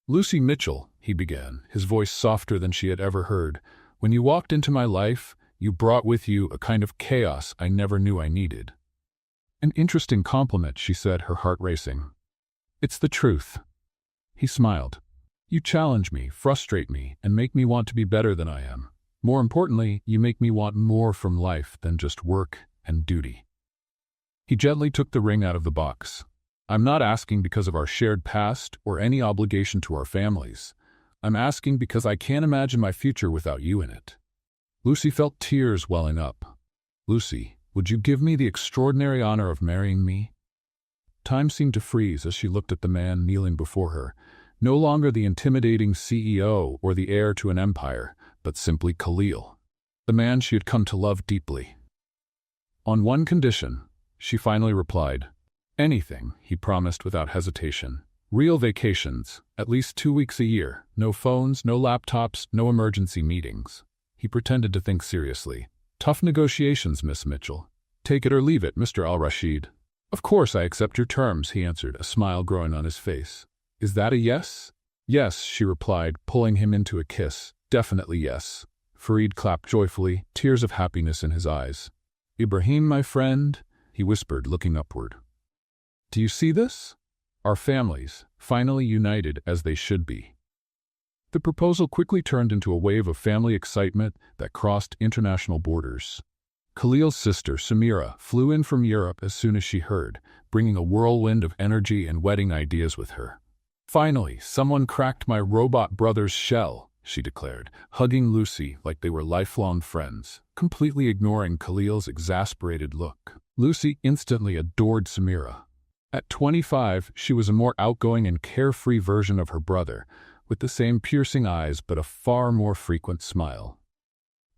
"Lucy Mitchell," he began, his voice softer than she had ever heard, "when you walked into my life, you brought with you a kind of chaos I never knew I needed." "An interesting compliment," she said, her heart racing. "It's the truth." He smiled. "You challenge me, frustrate me, and make me want to be better than I am. More importantly, you make me want more from life than just work and duty." He gently took the ring out of the box. "I'm not asking because of our shared past or any obligation to our families. I'm asking because I can't imagine my future without you in it." Lucy felt tears welling up. "Lucy, would you give me the extraordinary honor of marrying me?" Time seemed to freeze as she looked at the man kneeling before her, no longer the intimidating CEO or the heir to an empire, but simply Khalil, the man she had come to love deeply. "On one condition," she finally replied. "Anything," he promised without hesitation. "Real vacations, at least 2 weeks a year, no phones, no laptops, no emergency meetings." He pretended to think seriously. "Tough negotiations, Miss Mitchell. Take it or leave it, Mr. Al-Rashid." "Of course I accept your terms," he answered, a smile growing on his face. "Is that a yes?" "Yes," she replied, pulling him into a kiss. "Definitely yes." Farid clapped joyfully, tears of happiness in his eyes. "Ibrahim, my friend," he whispered, looking upward. "Do you see this? Our families, finally united as they should be." The proposal quickly turned into a wave of family excitement that crossed international borders. Khalil's sister, Samira, flew in from Europe as soon as she heard, bringing a whirlwind of energy and wedding ideas with her. "Finally, someone cracked my robot brother's shell," she declared, hugging Lucy like they were lifelong friends, completely ignoring Khalil's exasperated look. Lucy instantly adored Samira. At 25, she was a more outgoing and carefree version of her brother, with the same piercing eyes but a far more frequent smile.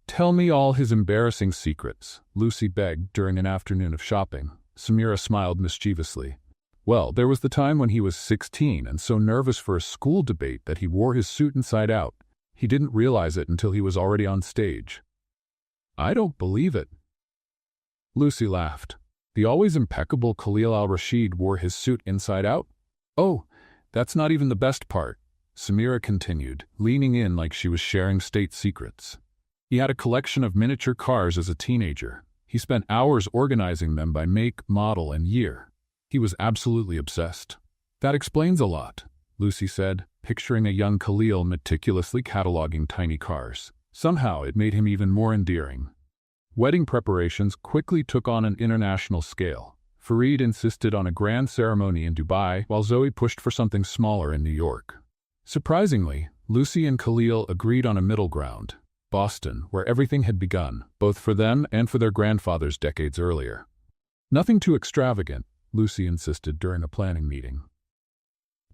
"Tell me all his embarrassing secrets," Lucy begged during an afternoon of shopping. Samira smiled mischievously. "Well, there was the time when he was 16 and so nervous for a school debate that he wore his suit inside out. He didn't realize it until he was already on stage." "I don't believe it." Lucy laughed. "The always impeccable Khalil al-Rashid wore his suit inside out?" "Oh, that's not even the best part," Samira continued, leaning in like she was sharing state secrets. "He had a collection of miniature cars as a teenager. He spent hours organizing them by make, model, and year. He was absolutely obsessed." "That explains a lot," Lucy said, picturing a young Khalil meticulously cataloging tiny cars. Somehow it made him even more endearing. Wedding preparations quickly took on an international scale. Fareed insisted on a grand ceremony in Dubai, while Zoe pushed for something smaller in New York. Surprisingly, Lucy and Khalil agreed on a middle ground, Boston, where everything had begun, both for them and for their grandfathers decades earlier. Nothing too extravagant, Lucy insisted during a planning meeting.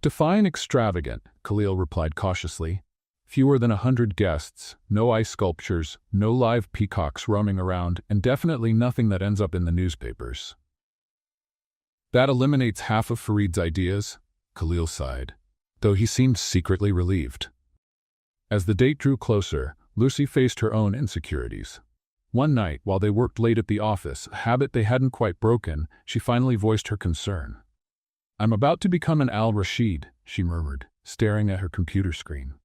Define extravagant, Khalil replied cautiously. Fewer than 100 guests, no ice sculptures, no live peacocks roaming around, and definitely nothing that ends up in the newspapers. That eliminates half of Fareed's ideas, Khalil sighed, though he seemed secretly relieved. As the date drew closer, Lucy faced her own insecurities. One night, while they worked late at the office, a habit they hadn't quite broken, she finally voiced her concern. "I'm about to become an al-Rashid," she murmured, staring at her computer screen.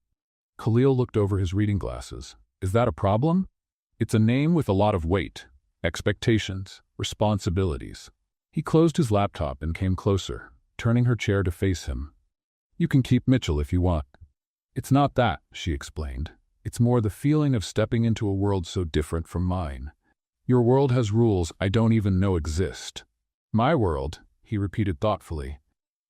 Khalil looked over his reading glasses. "Is that a problem?" "It's a name with a lot of weight, expectations, responsibilities." He closed his laptop and came closer, turning her chair to face him. "You can keep Mitchell if you want." "It's not that," she explained. "It's more the feeling of stepping into a world so different from mine. Your world has rules I don't even know exist." "My world," he repeated thoughtfully.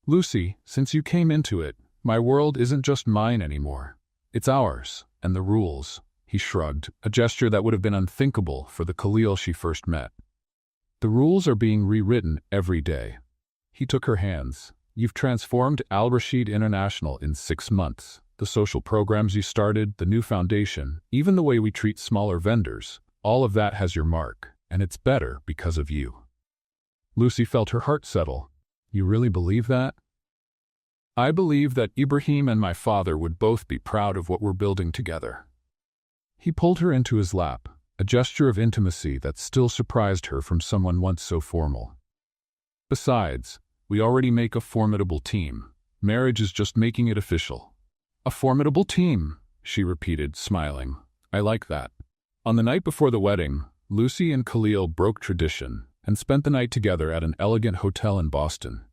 "Lucy, since you came into it, my world isn't just mine anymore. It's ours, and the rules," he shrugged, a gesture that would have been unthinkable for the Khalil she first met. "The rules are being rewritten every day." He took her hands. "You've transformed Al-Rashid International in 6 months. The social programs you started, the new foundation, even the way we treat smaller vendors, all of that has your mark, and it's better because of you." Lucy felt her heart settle. "You really believe that?" "I believe that Ibrahim and my father would both be proud of what we're building together." He pulled her into his lap, a gesture of intimacy that still surprised her from someone once so formal. "Besides, we already make a formidable team. Marriage is just making it official." "A formidable team," she repeated, smiling. "I like that." On the night before the wedding, Lucy and Khalil broke tradition and spent the night together at an elegant hotel in Boston.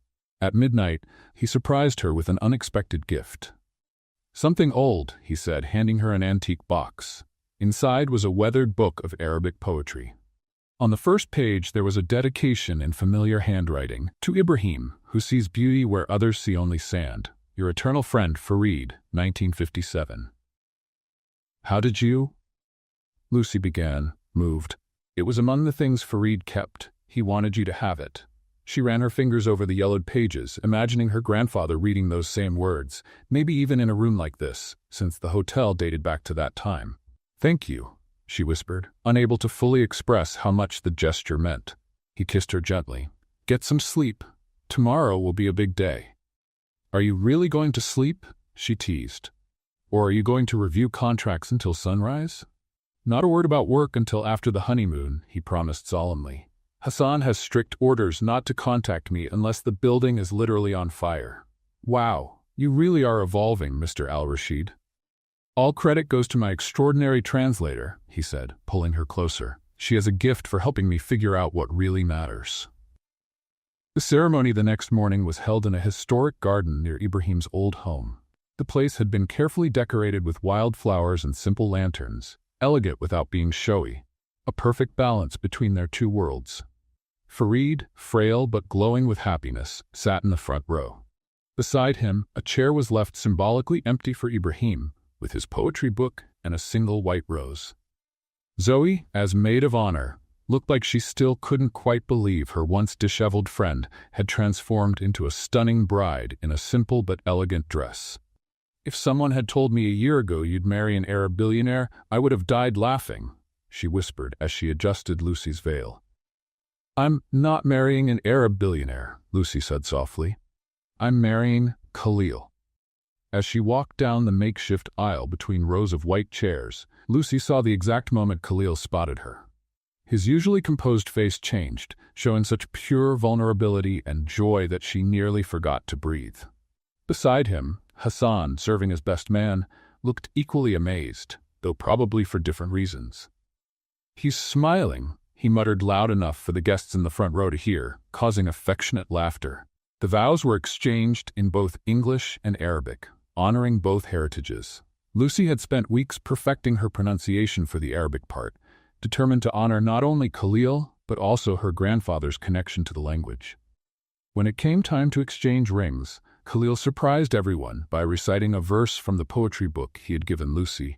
At midnight, he surprised her with an unexpected gift. "Something old," he said, handing her an antique box. Inside was a weathered book of Arabic poetry. On the first page there was a dedication in familiar handwriting, "To Ibrahim, who sees beauty where others see only sand. Your eternal friend, Fareed, 1957. "How did you—" Lucy began, moved. "It was among the things Fareed kept. He wanted you to have it." She ran her fingers over the yellowed pages, imagining her grandfather reading those same words, maybe even in a room like this, since the hotel dated back to that time. "Thank you," she whispered, unable to fully express how much the gesture meant. He kissed her gently. "Get some sleep. Tomorrow will be a big day." "Are you really going to sleep?" she teased. "Or are you going to review contracts until sunrise?" "Not a word about work until after the honeymoon," he promised solemnly. "Hassan has strict orders not to contact me unless the building is literally on fire." "Wow, you really are evolving, Mr. Al-Rashid." "All credit goes to my extraordinary translator," he said, pulling her closer. "She has a gift for helping me figure out what really matters." The ceremony the next morning was held in a historic garden near Ibrahim's old home. The place had been carefully decorated with wildflowers and simple lanterns, elegant without being showy, a perfect balance between their two worlds. Fareed, frail but glowing with happiness, sat in the front row. Beside him, a chair was left symbolically empty for Ibrahim, with his poetry book and a single white rose. Zoe, as maid of honor, looked like she still couldn't quite believe her once disheveled friend had transformed into a stunning bride in a simple but elegant dress. "If someone had told me a year ago you'd marry an Arab billionaire, I would have died laughing," she whispered as she adjusted Lucy's veil. "I'm not marrying an Arab billionaire," Lucy said softly. "I'm marrying Khalil." As she walked down the makeshift aisle between rows of white chairs, Lucy saw the exact moment Khalil spotted her. His usually composed face changed, showing such pure vulnerability and joy that she nearly forgot to breathe. Beside him, Hassan, serving as best man, looked equally amazed, though probably for different reasons. "He's smiling," he muttered loud enough for the guests in the front row to hear, causing affectionate laughter. The vows were exchanged in both English and Arabic, honoring both heritages. Lucy had spent weeks perfecting her pronunciation for the Arabic part, determined to honor not only Khalil, but also her grandfather's connection to the language. When it came time to exchange rings, Khalil surprised everyone by reciting a verse from the poetry book he had given Lucy.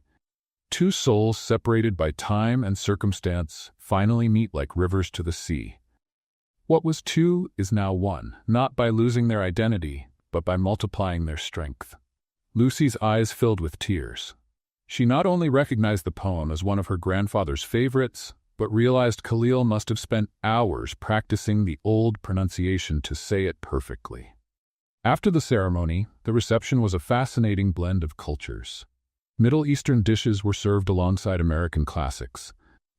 Two souls separated by time and circumstance finally meet like rivers to the sea. What was two is now one, not by losing their identity, but by multiplying their strength. Lucy's eyes filled with tears. She not only recognized the poem as one of her grandfather's favorites, but realized Khalil must have spent hours practicing the old pronunciation to say it perfectly. After the ceremony, the reception was a fascinating blend of cultures. Middle Eastern dishes were served alongside American classics.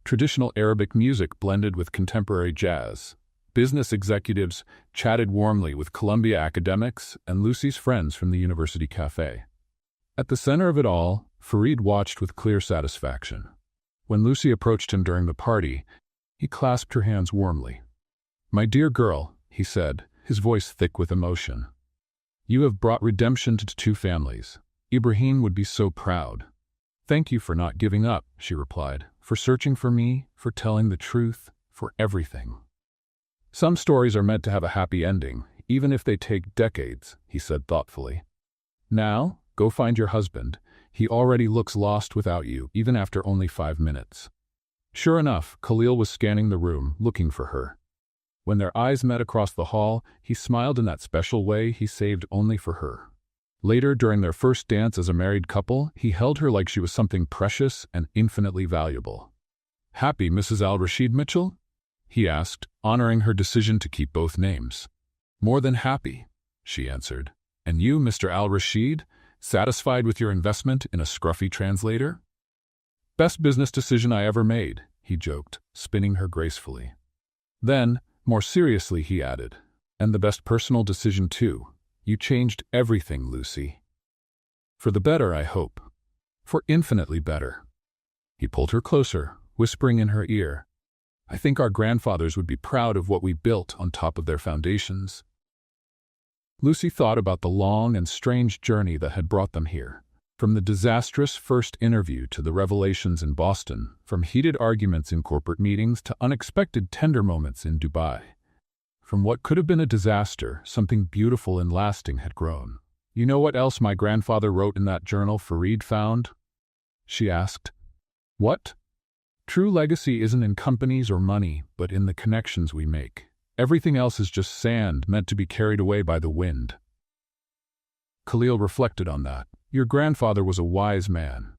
Traditional Arabic music blended with contemporary jazz. Business executives chatted warmly with Columbia academics and Lucy's friends from the university cafe. At the center of it all, Farid watched with clear satisfaction. When Lucy approached him during the party, he clasped her hands warmly. "My dear girl," he said, his voice thick with emotion. "You have brought redemption to two families. Ibrahim would be so proud." "Thank you for not giving up," she replied, "for searching for me, for telling the truth, for everything." "Some stories are meant to have a happy ending, even if they take decades," he said thoughtfully. "Now, go find your husband. He already looks lost without you, even after only 5 minutes." Sure enough, Khalil was scanning the room, looking for her. When their eyes met across the hall, he smiled in that special way he saved only for her. Later, during their first dance as a married couple, he held her like she was something precious and infinitely valuable. "Happy, Mrs. Al-Rashid Mitchell?" he asked, honoring her decision to keep both names. "More than happy," she answered. "And you, Mr. Al-Rashid, satisfied with your investment in a scruffy translator?" "Best business decision I ever made," he joked, spinning her gracefully. Then, more seriously, he added, "And the best personal decision too. You changed everything, Lucy. For the better, I hope. For infinitely better." He pulled her closer, whispering in her ear, "I think our grandfathers would be proud of what we built on top of their foundations." Lucy thought about the long and strange journey that had brought them here. From the disastrous first interview to the revelations in Boston, from heated arguments in corporate meetings to unexpected tender moments in Dubai. From what could have been a disaster, something beautiful and lasting had grown. "You know what else my grandfather wrote in that journal Farid found?" she asked. "What?" "True legacy isn't in companies or money, but in the connections we make. Everything else is just sand meant to be carried away by the wind." Khalil reflected on that. "Your grandfather was a wise man."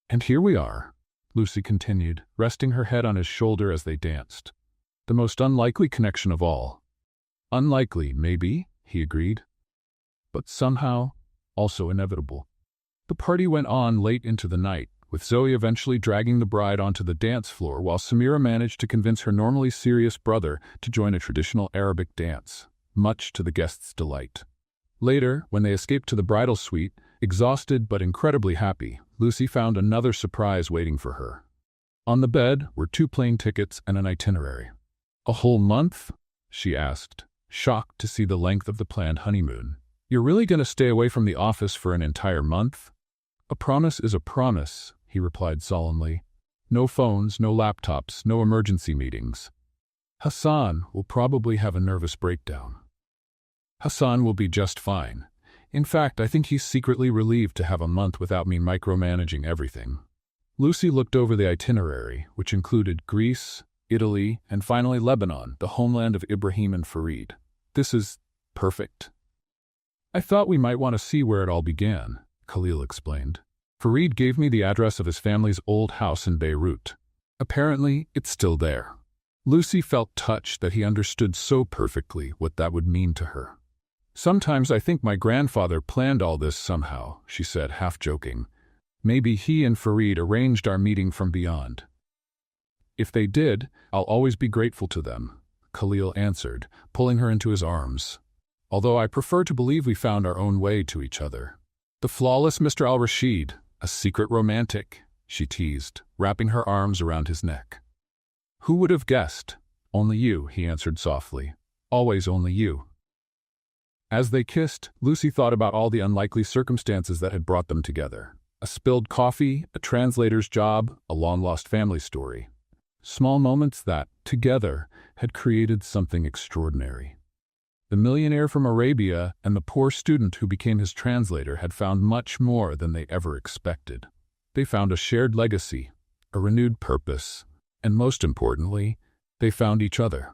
"And here we are," Lucy continued, resting her head on his shoulder as they danced. "The most unlikely connection of all." "Unlikely, maybe," he agreed. "But somehow, also inevitable." The party went on late into the night, with Zoe eventually dragging the bride onto the dance floor while Samira managed to convince her normally serious brother to join a traditional Arabic dance, much to the guests' delight. Later, when they escaped to the bridal suite, exhausted but incredibly happy, Lucy found another surprise waiting for her. On the bed were 2 plane tickets and an itinerary. "A whole month?" she asked, shocked to see the length of the planned honeymoon. "You're really going to stay away from the office for an entire month?" "A promise is a promise," he replied solemnly. "No phones, no laptops, no emergency meetings. Hassan will probably have a nervous breakdown." "Hassan will be just fine. In fact, I think he's secretly relieved to have a month without me micromanaging everything." Lucy looked over the itinerary, which included Greece, Italy, and finally Lebanon, the homeland of Ibrahim and Farid. "This is perfect." "I thought we might want to see where it all began," Khalil explained. "Farid gave me the address of his family's old house in Beirut. Apparently, it's still there." Lucy felt touched that he understood so perfectly what that would mean to her. "Sometimes I think my grandfather planned all this somehow," she said, half joking. "Maybe he and Farid arranged our meeting from beyond." "If they did, I'll always be grateful to them," Khalil answered, pulling her into his arms. "Although I prefer to believe we found our own way to each other." "The flawless Mr. Al-Rashid, a secret romantic," she teased, wrapping her arms around his neck. "Who would have guessed?" "Only you," he answered softly. "Always only you." As they kissed, Lucy thought about all the unlikely circumstances that had brought them together. A spilled coffee, a translator's job, a long-lost family story. Small moments that, together, had created something extraordinary. The millionaire from Arabia and the poor student who became his translator had found much more than they ever expected. They found a shared legacy, a renewed purpose, and most importantly, they found each other.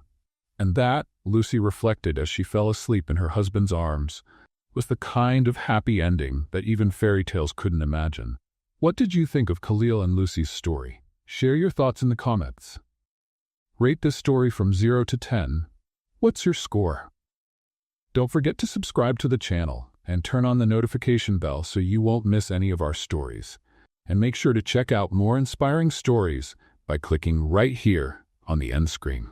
And that, Lucy reflected as she fell asleep in her husband's arms, was the kind of happy ending that even fairy tales couldn't imagine. What did you think of Khalil and Lucy's story? Share your thoughts in the comments. Rate this story from 0 to 10. What's your score? Don't forget to subscribe to the channel and turn on the notification bell so you won't miss any of our stories. And make sure to check out more inspiring stories by clicking right here on the end screen.